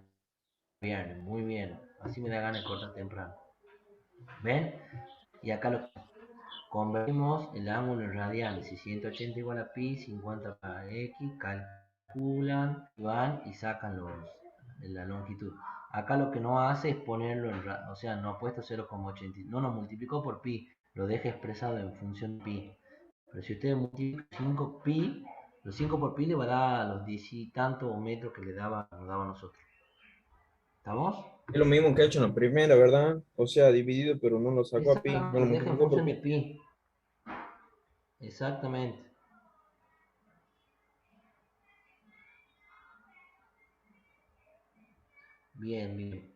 viernes, muy bien. Así me da ganas de cortar temprano. ¿Ven? Y acá lo convertimos el ángulo en radianes. Si 180 igual a pi, 50 para x, calculan, van y sacan la longitud. Acá lo que no hace es ponerlo en o sea, no ha puesto 0,80, no nos multiplicó por pi, lo deja expresado en función de pi. Pero si ustedes multiplican 5 pi, los 5 por pi le va a dar a los 10 y tantos metros que nos daba a nosotros. ¿Estamos? Es lo mismo que ha hecho en la primera, ¿verdad? O sea, dividido, pero no lo sacó a pi. No Exactamente, lo lo deja en multiplicó por función de pi. pi. Exactamente. Bien, bien.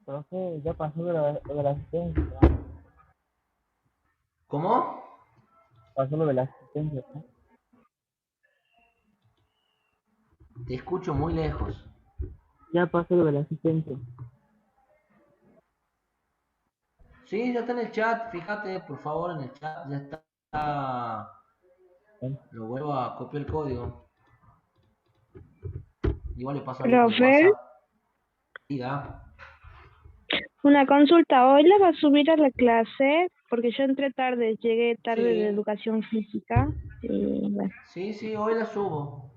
Profe, ya pasó de la asistencia. ¿Cómo? Pasó lo de la asistencia, ¿no? Te escucho muy lejos. Ya pasó lo de la asistencia. Sí, ya está en el chat. Fíjate, por favor, en el chat ya está. Lo vuelvo a copiar el código. Igual le paso a por el Profe, WhatsApp. Diga. una consulta. ¿Hoy la va a subir a la clase? Porque yo entré tarde, llegué tarde de Sí, educación física. Y bueno, sí, hoy la subo.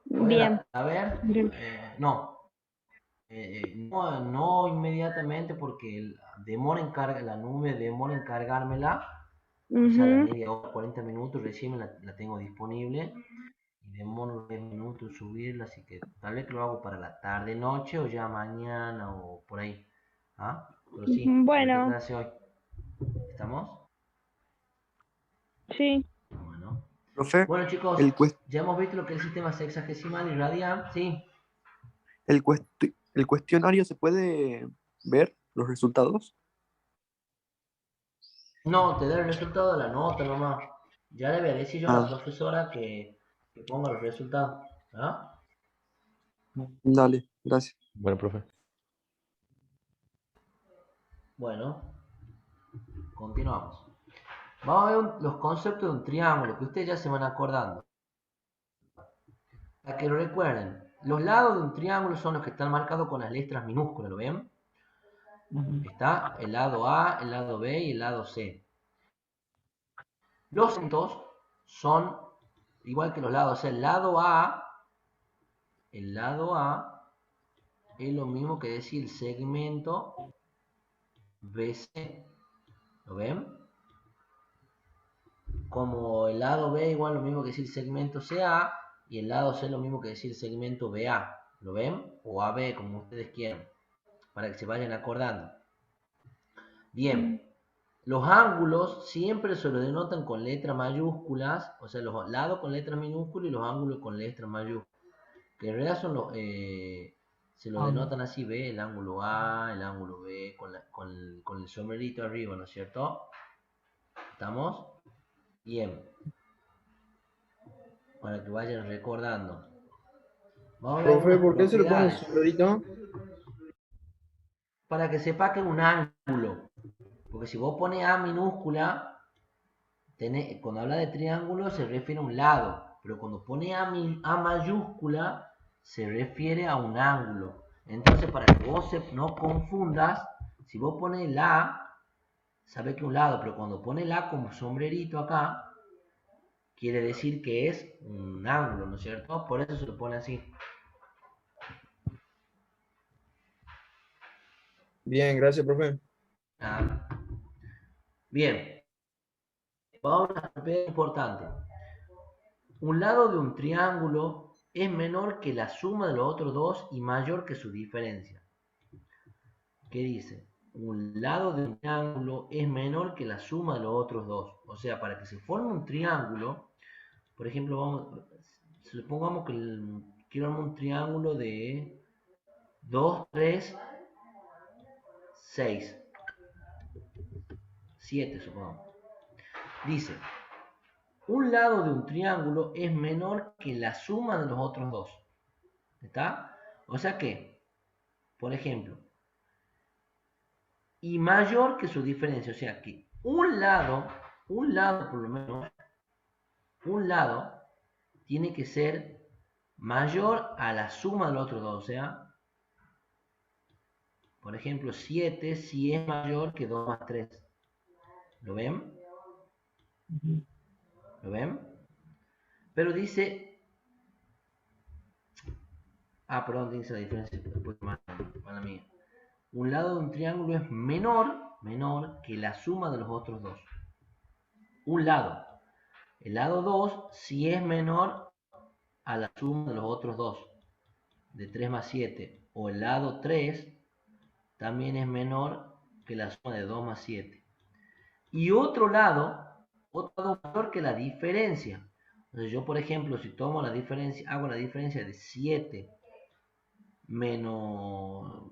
Hoy bien. a ver, Bien. no. No inmediatamente porque demora en cargar la nube, demora en cargármela. O sea, la Ujú. media hora, 40 minutos, recién la tengo disponible. Y demoro 10 minutos en subirla, así que tal vez que lo hago para la tarde, noche o ya mañana o por ahí. ¿Ah? Pero sí, prometo Bueno, clase hoy. ¿Estamos? sí. Bueno. Profe, Bueno, chicos, el, cuest- ya hemos visto lo que es el sistema sexagesimal y radial. Sí. el cuestionario se puede ver los resultados. No, te da el resultado de la nota nomás. Ya le voy a decir yo a la Ah, profesora que ponga los resultados. ¿Ah? dale, gracias. Bueno, profe. Bueno, continuamos. Vamos a ver los conceptos de un triángulo que ustedes ya se van acordando. Para que lo recuerden, los lados de un triángulo son los que están marcados con las letras minúsculas, ¿lo ven? Está el lado A, el lado B y el lado C. Los centros son igual que los lados, o sea, el lado A es lo mismo que decir el segmento BC. ¿Lo ven? como el lado B igual lo mismo que decir segmento CA y el lado C lo mismo que decir segmento BA. ¿Lo ven? O AB, como ustedes quieran, para que se vayan acordando. Bien, los ángulos siempre se los denotan con letras mayúsculas, o sea, los lados con letras minúsculas y los ángulos con letras mayúsculas. Que en realidad son los, se los denotan así, ¿ve? El ángulo A, el ángulo B, con el sombrerito arriba, ¿no es cierto? ¿Estamos? Bien. Para que vayan recordando. Vamos a ver Profe, algunas ¿por qué se le pone el propiedades. sombrerito? Para que sepa que es un ángulo. Porque si vos pones A minúscula, cuando habla de triángulo se refiere a un lado. Pero cuando pone A mayúscula, se refiere a un ángulo. Entonces, para que vos no confundas, si vos pones la, sabe que es un lado, pero cuando pone la como sombrerito acá, quiere decir que es un ángulo, ¿no es cierto? Por eso se lo pone así. Bien, gracias, profe. Ah. Bien. Vamos a una propiedad importante. Un lado de un triángulo es menor que la suma de los otros dos y mayor que su diferencia. ¿Qué dice? Un lado de un triángulo es menor que la suma de los otros dos. O sea, para que se forme un triángulo, por ejemplo, supongamos que quiero armar un triángulo de 2, 3, 6, 7, supongamos. Dice, un lado de un triángulo es menor que la suma de los otros dos. ¿Está? O sea que, por ejemplo, y mayor que su diferencia. O sea que un lado por lo menos, un lado tiene que ser mayor a la suma de los otros dos. O sea, por ejemplo, 7 si es mayor que 2 más 3. ¿Lo ven? ¿Lo ven? Pero dice... Ah, perdón, dice la diferencia. Mala mía. Un lado de un triángulo es menor que la suma de los otros dos. Un lado. El lado 2 si es menor a la suma de los otros dos. De 3 más 7. O el lado 3 también es menor que la suma de 2 más 7. Y otro lado mayor que la diferencia. Entonces yo, por ejemplo, si tomo la diferencia, hago la diferencia de 7 menos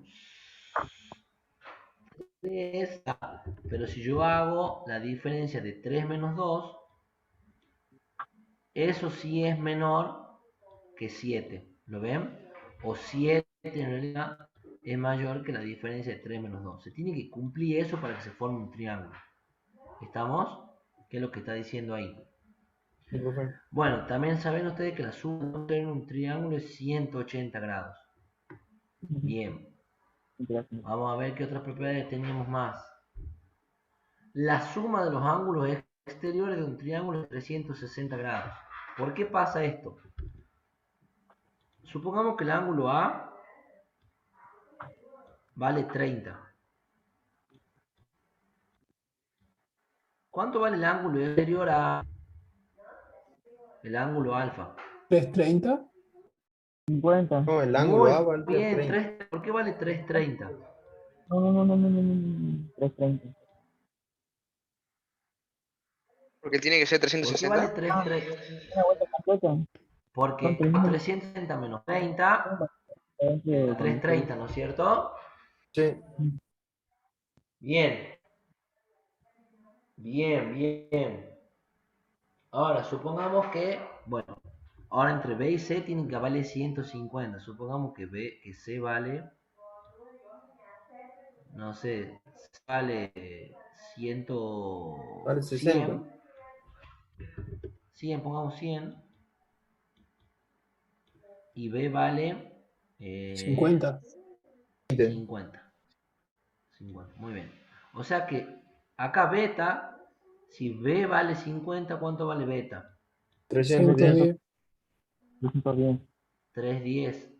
3, pero si yo hago la diferencia de 3 menos 2, eso sí es menor que 7. ¿Lo ven? O 7 en realidad es mayor que la diferencia de 3 menos 2. Se tiene que cumplir eso para que se forme un triángulo. ¿Estamos? ¿Qué es lo que está diciendo ahí? Sí, profe. Bueno, también saben ustedes que la suma de un triángulo es 180 grados. Bien. Vamos a ver qué otras propiedades tenemos más. La suma de los ángulos exteriores de un triángulo es 360 grados. ¿Por qué pasa esto? Supongamos que el ángulo A vale 30. ¿Cuánto vale el ángulo exterior a el ángulo alfa? 330. 50. No, el ángulo Muy A vale bien, 30. ¿por qué vale 330? No. 330. Porque tiene que ser ¿Por qué vale 360. 330? Una vuelta completa. Porque 360 menos 30 da 330, ¿no es cierto? Sí. Bien. Bien. Ahora, supongamos que, bueno, ahora entre B y C tienen que valer 150. Supongamos que C vale, no sé, vale 100, Vale 60. 100, pongamos 100. Y B vale 50. 50. Muy bien. O sea que acá beta, si B vale 50, ¿cuánto vale beta? 310. 210. 310.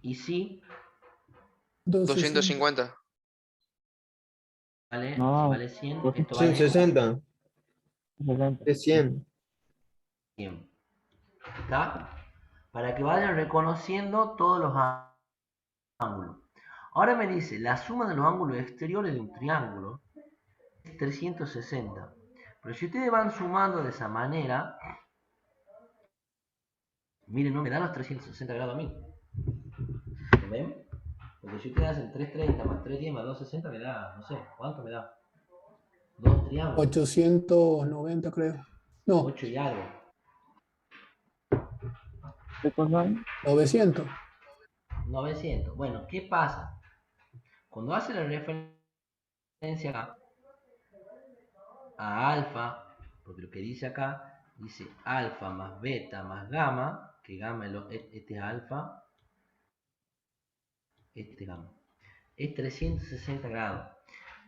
Y si 260. 250. vale, No, si vale 100, esto vale 160. 60. Es 100. 100. ¿Está? Para que vayan reconociendo todos los ángulos. Ahora me dice, la suma de los ángulos exteriores de un triángulo es 360. Pero si ustedes van sumando de esa manera, miren, no me dan los 360 grados a mí. ¿Lo ven? Porque si ustedes hacen 330 más 310 más 260 me da, no sé, ¿cuánto me da? Dos triángulos. 890 creo. No, 8 y algo. ¿Qué cosa hay? 900. 900. Bueno, ¿qué pasa? Cuando hace la referencia acá a alfa, porque lo que dice acá, dice alfa más beta más gamma, que gamma este es alfa, este es gamma. Es 360 grados.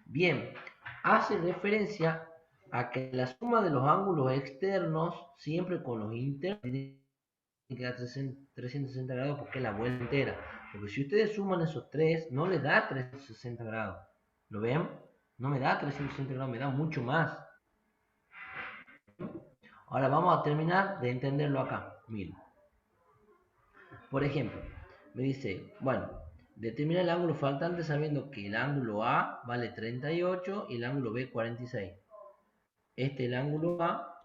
Bien, hace referencia a que la suma de los ángulos externos, siempre con los internos, tiene que dar 360 grados porque es la vuelta entera. Porque si ustedes suman esos tres, no les da 360 grados. ¿Lo ven? No me da 360 grados, me da mucho más. Ahora vamos a terminar de entenderlo acá. Miren. Por ejemplo, me dice, bueno, determina el ángulo faltante sabiendo que el ángulo A vale 38 y el ángulo B 46. Este es el ángulo A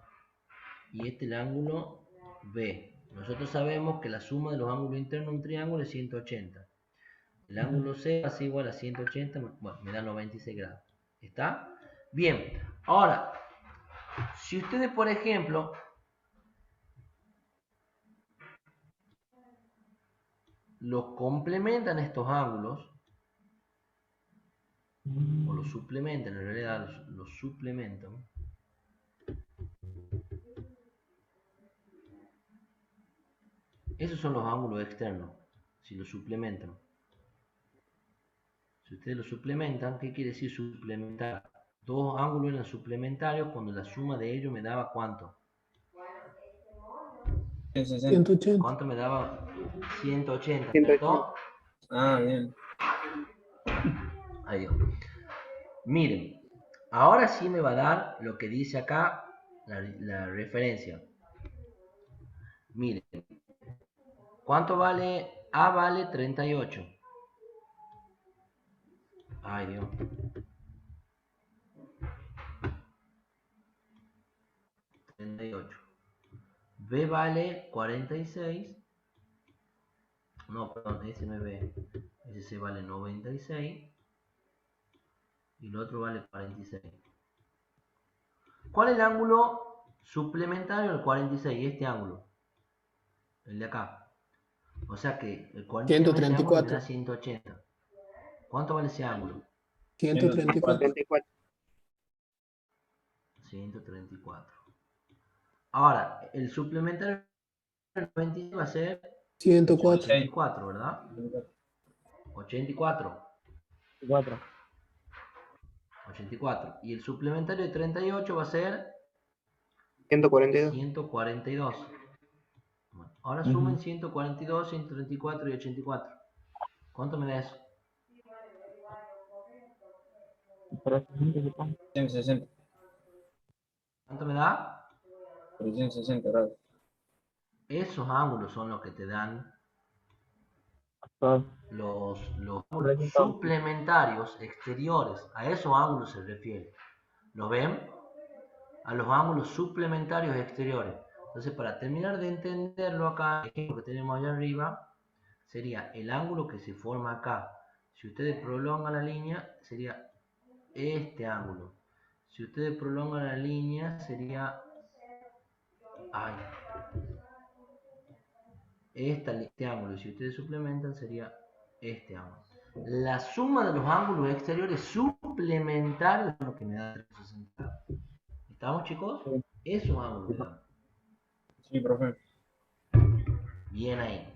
y este es el ángulo B. Nosotros sabemos que la suma de los ángulos internos de un triángulo es 180. El ángulo C es igual a 180, bueno, me da 96 grados. ¿Está? Bien, ahora, si ustedes, por ejemplo, los complementan estos ángulos, o los suplementan, en realidad los suplementan, esos son los ángulos externos, si los suplementan. Si ustedes lo suplementan, ¿qué quiere decir suplementar? Dos ángulos eran suplementarios cuando la suma de ellos me daba ¿cuánto? 180. ¿Cuánto me daba? 180, 180. ¿cierto? Ah, bien. Ahí va. Miren, ahora sí me va a dar lo que dice acá la referencia. Miren, ¿cuánto vale? A vale 38. Ay, Dios. 38. B vale 46. No, perdón, ese no es B. Ese C vale 96. Y el otro vale 46. ¿Cuál es el ángulo suplementario del 46? Este ángulo. El de acá. O sea que el 46 ese ángulo me da 180. ¿Cuánto vale ese ángulo? 134. 134. 134. Ahora, el suplementario del 96 va a ser 104. 84, ¿verdad? 84. 4. 84. Y el suplementario de 38 va a ser 142. 142. Bueno, ahora sumen 142, 134 y 84. ¿Cuánto me da eso? 160. ¿Cuánto me da? 360 grados. Esos ángulos son los que te dan los ángulos suplementarios exteriores. A esos ángulos se refiere. ¿Lo ven? A los ángulos suplementarios exteriores. Entonces, para terminar de entenderlo acá, el ejemplo que tenemos allá arriba sería el ángulo que se forma acá. Si ustedes prolongan la línea, sería este ángulo. Si ustedes prolongan la línea, sería este ángulo. Si ustedes suplementan, sería este ángulo. La suma de los ángulos exteriores suplementarios es lo que me da 360. ¿Estamos, chicos? Esos ángulos me dan. Sí, profe. Bien ahí.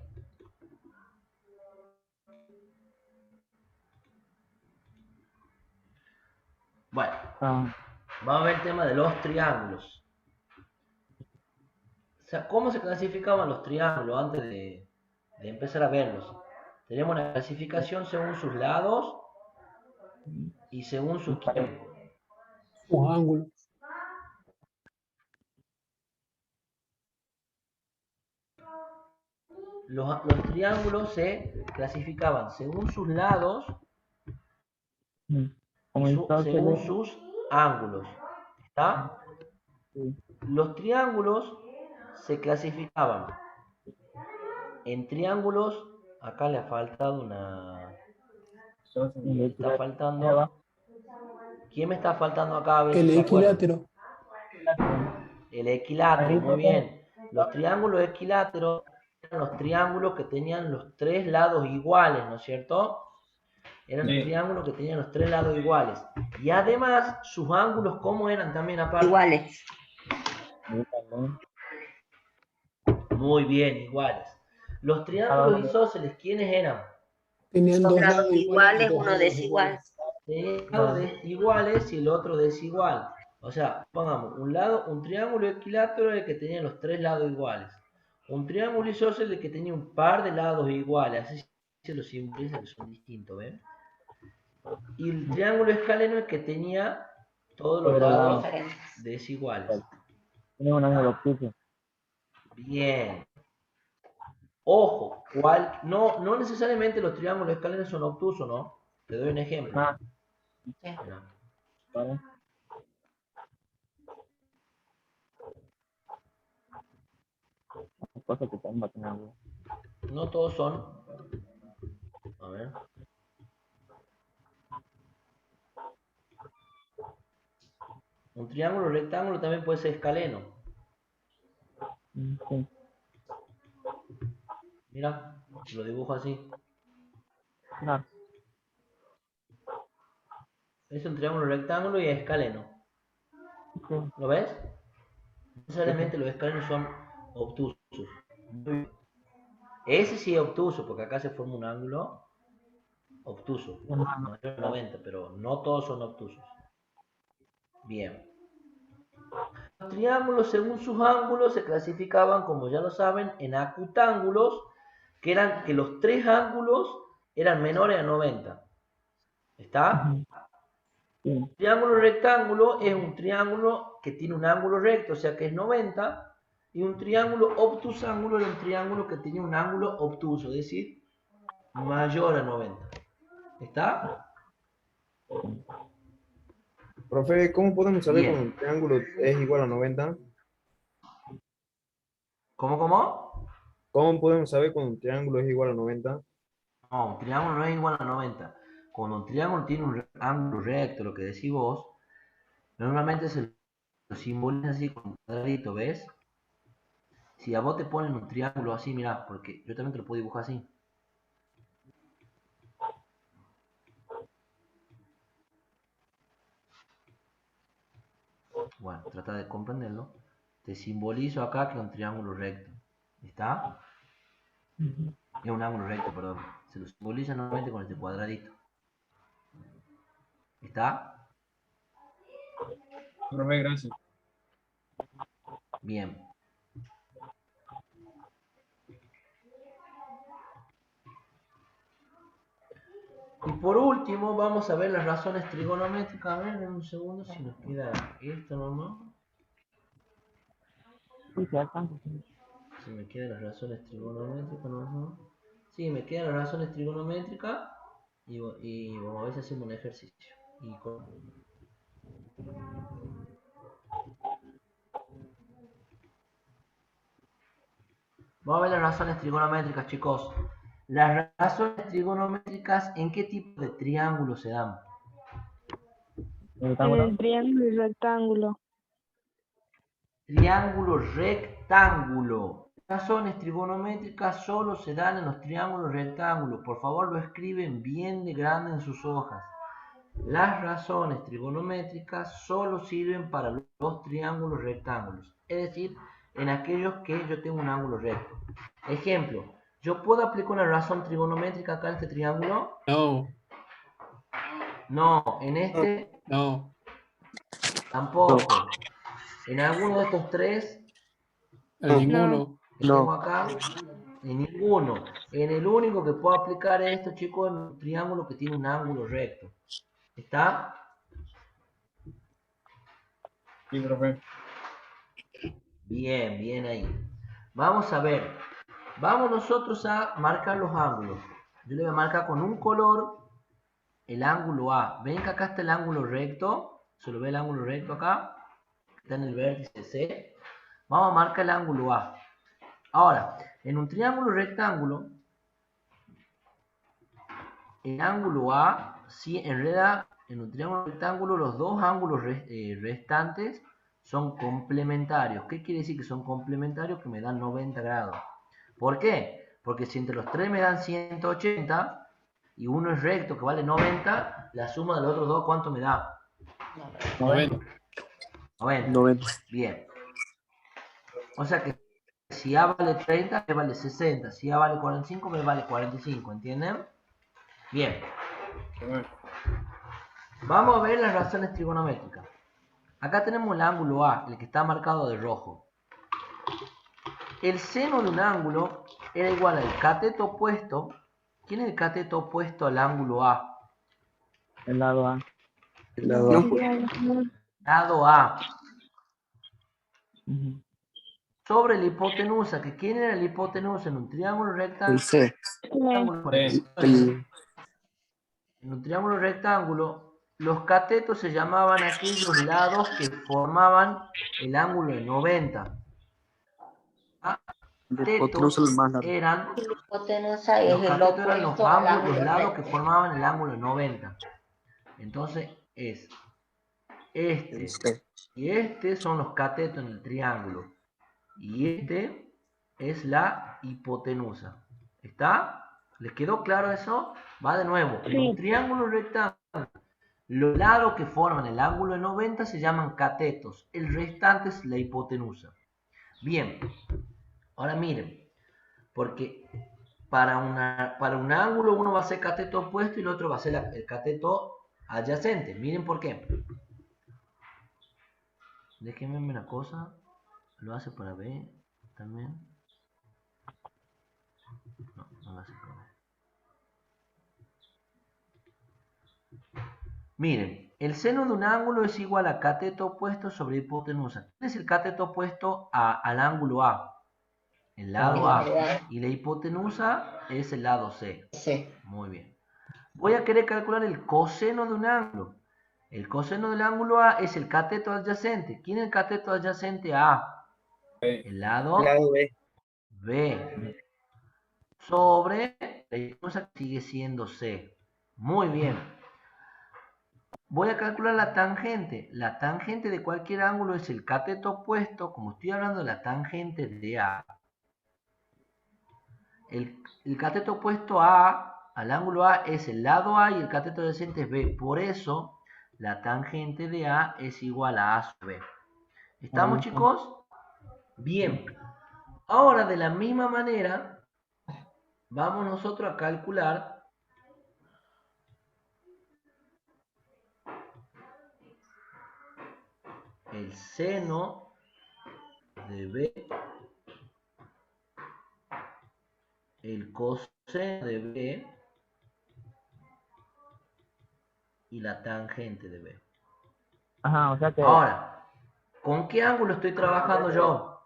Bueno, vamos a ver el tema de los triángulos. O sea, ¿cómo se clasificaban los triángulos antes de empezar a verlos? Tenemos una clasificación según sus lados, y según sus tiempos. Sus ángulos. Los triángulos se clasificaban según sus lados Como y según isósceles. sus ángulos. ¿Está? Sí. Los triángulos se clasificaban en triángulos. Acá le ha faltado una. Me está faltando. ¿Quién me está faltando acá? A ver si El se acuerdan. equilátero. El equilátero, muy bien. Los triángulos equiláteros eran los triángulos que tenían los tres lados iguales, ¿no es cierto? Eran Sí. triángulos que tenían los tres lados iguales. Y además, sus ángulos, ¿cómo eran también aparte? Iguales. Muy bien, iguales. Los triángulos isósceles, ¿quiénes eran? Tenían Dos dos lados lados iguales, y dos uno lados desigual. iguales. Tenían lados iguales y el otro desigual. O sea, pongamos un triángulo equilátero es el que tenía los tres lados iguales. Un triángulo isósceles es el que tenía un par de lados iguales. Así se los simboliza que son distintos, ¿ven? Y el triángulo escaleno es el que tenía todos los lados desiguales. Tiene un ángulo obtuso. Bien. Ojo, no necesariamente los triángulos escalenos son obtusos, ¿no? Te doy un ejemplo. Mira. Vale. Cosa que están matando. No todos son. A ver. Un triángulo rectángulo también puede ser escaleno. Sí. Mira, lo dibujo así. No. Es un triángulo rectángulo y es escaleno. Sí. ¿Lo ves? No necesariamente los escalenos son obtusos. Ese sí es obtuso, porque acá se forma un ángulo obtuso. Mayor a 90, pero no todos son obtusos. Bien. Los triángulos, según sus ángulos, se clasificaban, como ya lo saben, en acutángulos, que eran que los tres ángulos eran menores a 90. ¿Está? Sí. Un triángulo rectángulo es un triángulo que tiene un ángulo recto, o sea que es 90, y un triángulo obtusángulo era un triángulo que tenía un ángulo obtuso, es decir, mayor a 90. ¿Está? Profe, ¿cómo podemos saber Bien. cuando un triángulo es igual a 90? ¿Cómo? ¿Cómo podemos saber cuando un triángulo es igual a 90? No, un triángulo no es igual a 90. Cuando un triángulo tiene un ángulo recto, lo que decís vos, normalmente se lo simboliza así con un cuadradito, ¿ves? Si a vos te ponen un triángulo así, mirá, porque yo también te lo puedo dibujar así. Bueno, trata de comprenderlo. Te simbolizo acá que es un triángulo recto. ¿Está? Es un ángulo recto, perdón. Se lo simboliza normalmente con este cuadradito. ¿Está? Profe, gracias. Bien. Y por último, vamos a ver las razones trigonométricas. A ver, en un segundo si nos queda esto nomás. Sí, se alcanza. Si me quedan las razones trigonométricas, ¿no? Sí, me quedan las razones trigonométricas y vamos a ver si hacemos un ejercicio. Vamos a ver las razones trigonométricas, chicos. Las razones trigonométricas, ¿en qué tipo de triángulo se dan? En el triángulo y rectángulo. Triángulo rectángulo. Razones trigonométricas solo se dan en los triángulos rectángulos. Por favor, lo escriben bien de grande en sus hojas. Las razones trigonométricas solo sirven para los triángulos rectángulos. Es decir, en aquellos que yo tengo un ángulo recto. Ejemplo, ¿yo puedo aplicar una razón trigonométrica acá en este triángulo? No, No, en este no. tampoco. En alguno de estos tres En ninguno. que tengo acá, en ninguno. En el único que puedo aplicar esto, chicos, es un triángulo que tiene un ángulo recto. ¿Está? Sí, profe. Bien, bien ahí. Vamos a ver. Vamos nosotros a marcar los ángulos. Yo le voy a marcar con un color el ángulo A. Ven que acá está el ángulo recto. ¿Se lo ve el ángulo recto acá? Está en el vértice C. Vamos a marcar el ángulo A. Ahora, en un triángulo rectángulo, el ángulo A, sí, en realidad, en un triángulo rectángulo, los dos ángulos restantes son complementarios. ¿Qué quiere decir que son complementarios? Que me dan 90 grados. ¿Por qué? Porque si entre los tres me dan 180 y uno es recto que vale 90, la suma de los otros dos, ¿cuánto me da? 90. 90. 90. Bien. O sea que si A vale 30, me vale 60. Si A vale 45, me vale 45. ¿Entienden? Bien. Vamos a ver las razones trigonométricas. Acá tenemos el ángulo A, el que está marcado de rojo. El seno de un ángulo era igual al cateto opuesto. ¿Quién es el cateto opuesto al ángulo A? El lado A. El lado A. Lado A. Ujú. Sobre la hipotenusa, que ¿quién era la hipotenusa en un triángulo El rectángulo? C. En un triángulo rectángulo, los catetos se llamaban aquellos lados que formaban el ángulo de 90. La hipotenusa es el más largo. Eran Y la hipotenusa los es el catetos eran los opuesto al ángulos, los ángulo lados que recto. formaban el ángulo de 90. Entonces es El este C. y este son los catetos en el triángulo. Y este es la hipotenusa. ¿Está? ¿Les quedó claro eso? Va de nuevo. En un triángulo rectángulo, los lados que forman el ángulo de 90 se llaman catetos. El restante es la hipotenusa. Bien. Ahora miren. Porque para un ángulo uno va a ser cateto opuesto y el otro va a ser el cateto adyacente. Miren por qué. Déjenme una cosa. Lo hace para B también. No, no lo hace para B. Miren, el seno de un ángulo es igual a cateto opuesto sobre hipotenusa. ¿Quién es el cateto opuesto al ángulo A? El lado A. Y la hipotenusa es el lado C. Sí. Muy bien. Voy a querer calcular el coseno de un ángulo. El coseno del ángulo A es el cateto adyacente. ¿Quién es el cateto adyacente a A? El lado B. B. Sobre la hipotenusa que sigue siendo C. Muy bien. Voy a calcular la tangente. La tangente de cualquier ángulo es el cateto opuesto. Como estoy hablando de la tangente de A. El cateto opuesto al ángulo A es el lado A y el cateto adyacente es B. Por eso, la tangente de A es igual a A sobre B. ¿Estamos, chicos? Bien. Ahora, de la misma manera, vamos nosotros a calcular el seno de B, el coseno de B y la tangente de B. Ajá, o sea que Ahora, ¿con qué ángulo estoy trabajando yo?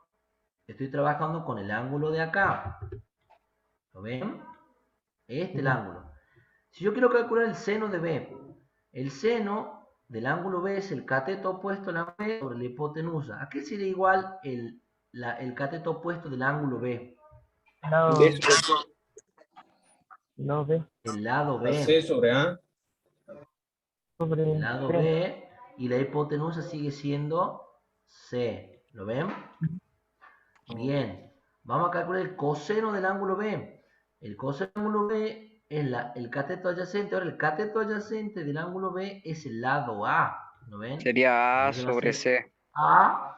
Estoy trabajando con el ángulo de acá. ¿Lo ven? Este es el ángulo. Si yo quiero calcular el seno de B, el seno del ángulo B es el cateto opuesto a la B sobre la hipotenusa. ¿A qué sería igual el cateto opuesto del ángulo B? lado, B. lado B El lado La C B. sobre A. sobre El lado C. B y la hipotenusa sigue siendo C. ¿Lo ven? Bien. Vamos a calcular el coseno del ángulo B. El coseno del ángulo B es el cateto adyacente. Ahora, el cateto adyacente del ángulo B es el lado A. ¿Lo ven? Sería A Entonces va a sobre ser C. A.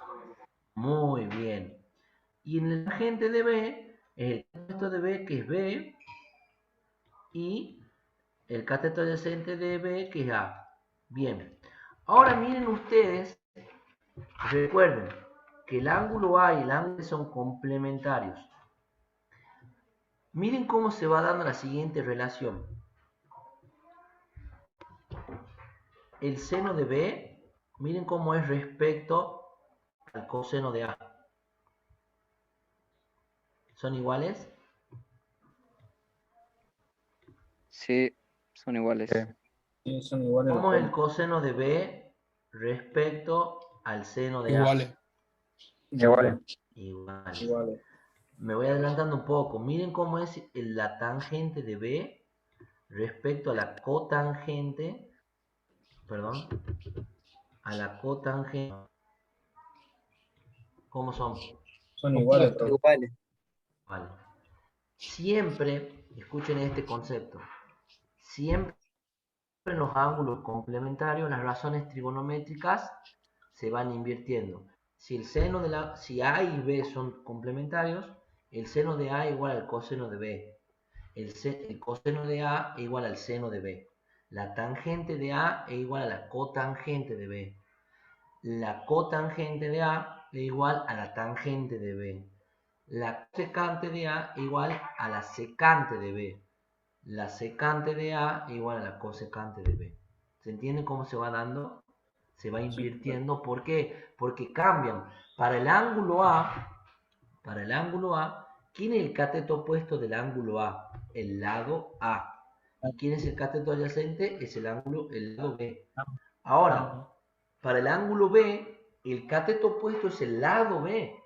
Muy bien. Y en el tangente de B es el cateto de B, que es B, y el cateto adyacente de B, que es A. Bien. Ahora miren ustedes, recuerden que el ángulo A y el ángulo B son complementarios. Miren cómo se va dando la siguiente relación. el seno de B, miren cómo es respecto al coseno de A. ¿Son iguales? Sí, son iguales. Sí, son iguales los ¿Cómo es el cómputos. coseno de B respecto al seno de A? Iguales. Iguales. Iguales. Iguales. Me voy adelantando un poco. Miren cómo es la tangente de B respecto a la cotangente, perdón, a la cotangente. ¿Cómo son? Son iguales, Opuestos. profe. Iguales. Vale. Siempre, escuchen este concepto, siempre en los ángulos complementarios las razones trigonométricas se van invirtiendo. Si A y B son complementarios, el seno de A igual al coseno de B. El coseno de A es igual al seno de B. La tangente de A es igual a la cotangente de B. La cotangente de A es igual a la tangente de B. La secante de A es igual a la secante de B. La secante de A es igual a la cosecante de B. ¿Se entiende cómo se va dando? Se va invirtiendo. ¿Por qué? Porque cambian. Para el ángulo A, ¿quién es el cateto opuesto del ángulo A? El lado A. ¿Y quién es el cateto adyacente? Es el lado B. Ahora, para el ángulo B, el cateto opuesto es el lado B.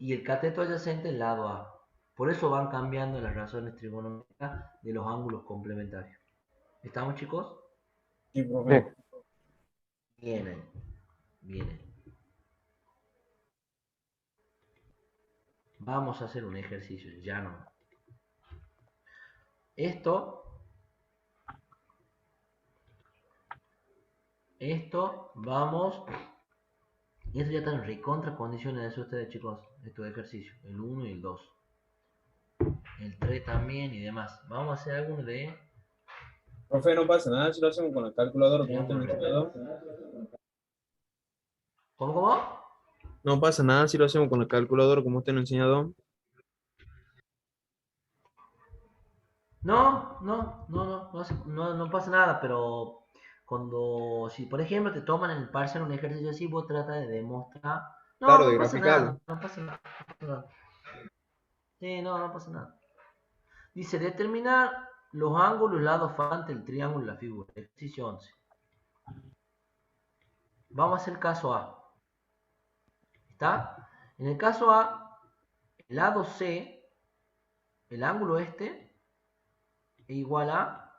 Y el cateto adyacente el lado A. Por eso van cambiando las razones trigonométricas de los ángulos complementarios. ¿Estamos, chicos? Sí, profe. Vienen. Vienen. Vamos a hacer un ejercicio, ya no. Vamos. Y eso ya están en recontra condiciones de eso ustedes, chicos. Estos ejercicios, el 1 y el 2. El 3 también y demás. Vamos a hacer alguno de Profe, no pasa nada si lo hacemos con la calculadora como usted me enseñó. ¿Cómo? No pasa nada si lo hacemos con la calculadora como usted nos ha enseñado. No pasa nada, pero si por ejemplo te toman en el parcial un ejercicio así, vos tratas de demostrar. Claro, No de pasa nada, graficarlo. no pasa nada. No pasa nada. Sí, no pasa nada. Dice, determinar los ángulos lados faltantes del triángulo de la figura. Ejercicio 11. Vamos a hacer caso A. ¿Está? En el caso A, el lado C, el ángulo este, es igual a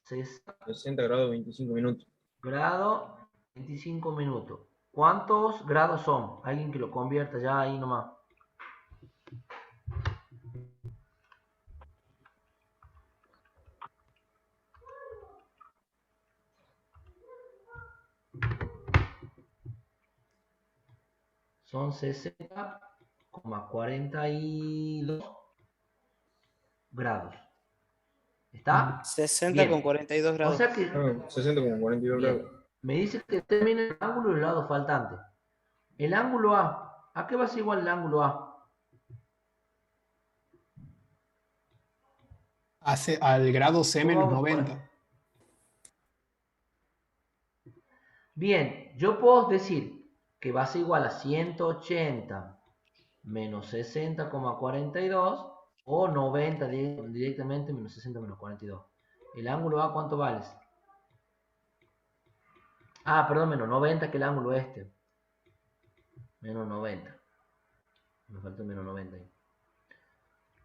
60 grados, 25 minutos. grado 25 minutos. ¿Cuántos grados son? Alguien que lo convierta ya ahí nomás. Son 60,42 grados. ¿Está? 60 con 42 O grados. sea que, 60 como 42 bien, grados. me dice que termina el ángulo del lado faltante. El ángulo ¿a qué va a ser igual el ángulo A? Al grado C ¿Cómo menos vamos por ahí? 90. Bien, yo puedo decir que va a ser igual a 180 menos 60,42 o 90 directamente menos 60 menos 42. ¿El ángulo A cuánto vale? Perdón, menos 90 que el ángulo este. Menos 90. Me faltó menos 90 ahí.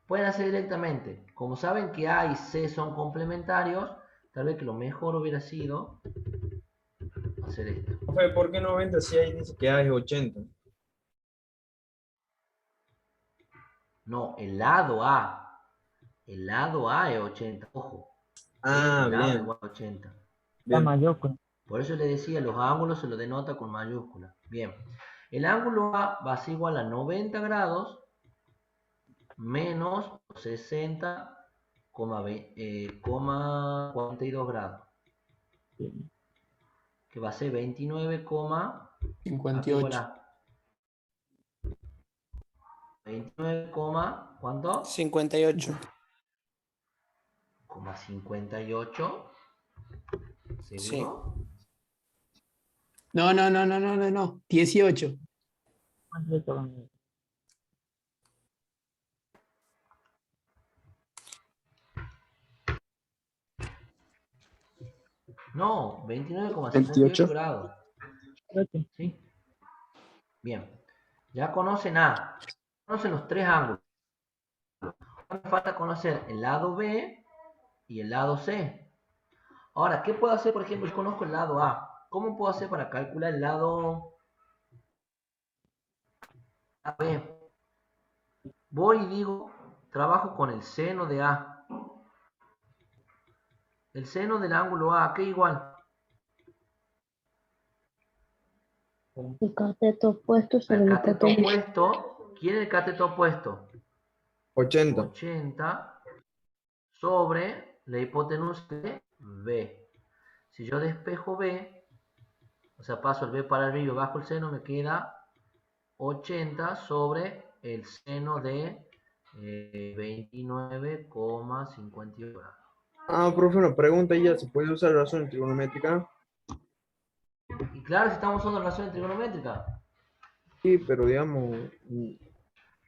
Pueden hacer directamente. Como saben que A y C son complementarios, tal vez que lo mejor hubiera sido hacer esto. Profe, ¿por qué 90 si ahí dice que A es 80? No, el lado A. El lado A es 80. Ojo. Ah, Este lado es bien. igual a 80. La mayúscula. Por eso le decía, los ángulos se los denota con mayúscula. Bien. El ángulo A va a ser igual a 90 grados menos 60,42 grados. Que va a ser 29, ¿a 29, ¿cuánto? 58. 58 ¿Seguro? No, no, no, no, no, no, no. 18. No, 29,58 28. grados. ¿Sí? Bien. Ya conocen A. Conocen los tres ángulos. Ahora me falta conocer el lado B y el lado C. Ahora, ¿qué puedo hacer? Por ejemplo, yo conozco el lado A. ¿Cómo puedo hacer para calcular el lado B? Voy y digo, trabajo con el seno de A. El seno del ángulo A, ¿qué igual? El cateto opuesto sobre El la cateto hipotenusa. opuesto, ¿quién es el cateto opuesto? 80. 80 sobre la hipotenusa de B. Si yo despejo B, o sea, paso el B para arriba y bajo el seno, me queda 80 sobre el seno de 29,58 grados. Ah, profe, una pregunta ya, ¿se puede usar razón trigonométrica? Y claro, si estamos usando relaciones trigonométricas. Sí, pero digamos...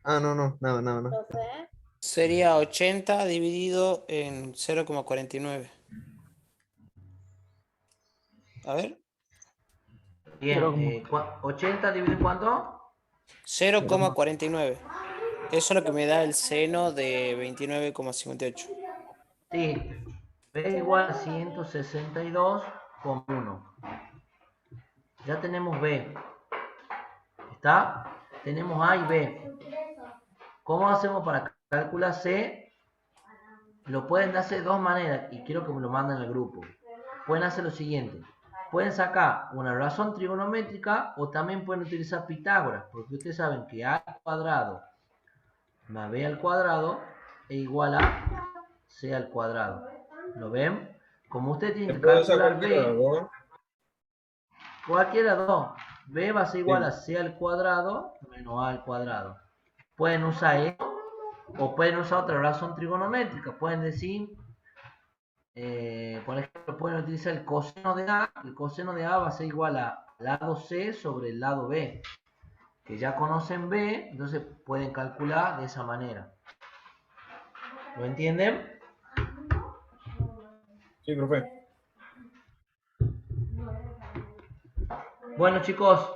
Ah, no, no, nada, nada, nada. Profe, Sería 80 dividido en 0,49. A ver, Bien, 80 dividido en cuánto? 0,49. Eso es lo que me da el seno de 29,58. Sí, B igual a 162,1. Ya tenemos B. ¿Está? Tenemos A y B. ¿Cómo hacemos para calcular C? Lo pueden hacer de dos maneras y quiero que me lo manden al grupo. Pueden hacer lo siguiente. Pueden sacar una razón trigonométrica o también pueden utilizar Pitágoras, porque ustedes saben que A al cuadrado más B al cuadrado es igual a C al cuadrado. ¿Lo ven? Como ustedes tienen ¿Se que puede usar calcular cualquiera de las B, dos? cualquiera de dos, B va a ser igual Sí. a C al cuadrado menos A al cuadrado. Pueden usar esto o pueden usar otra razón trigonométrica. Pueden decir, por ejemplo, pueden utilizar el coseno de A. El coseno de A va a ser igual a lado C sobre el lado B. Que ya conocen B, entonces pueden calcular de esa manera. ¿Lo entienden? Sí, profe. Bueno, chicos.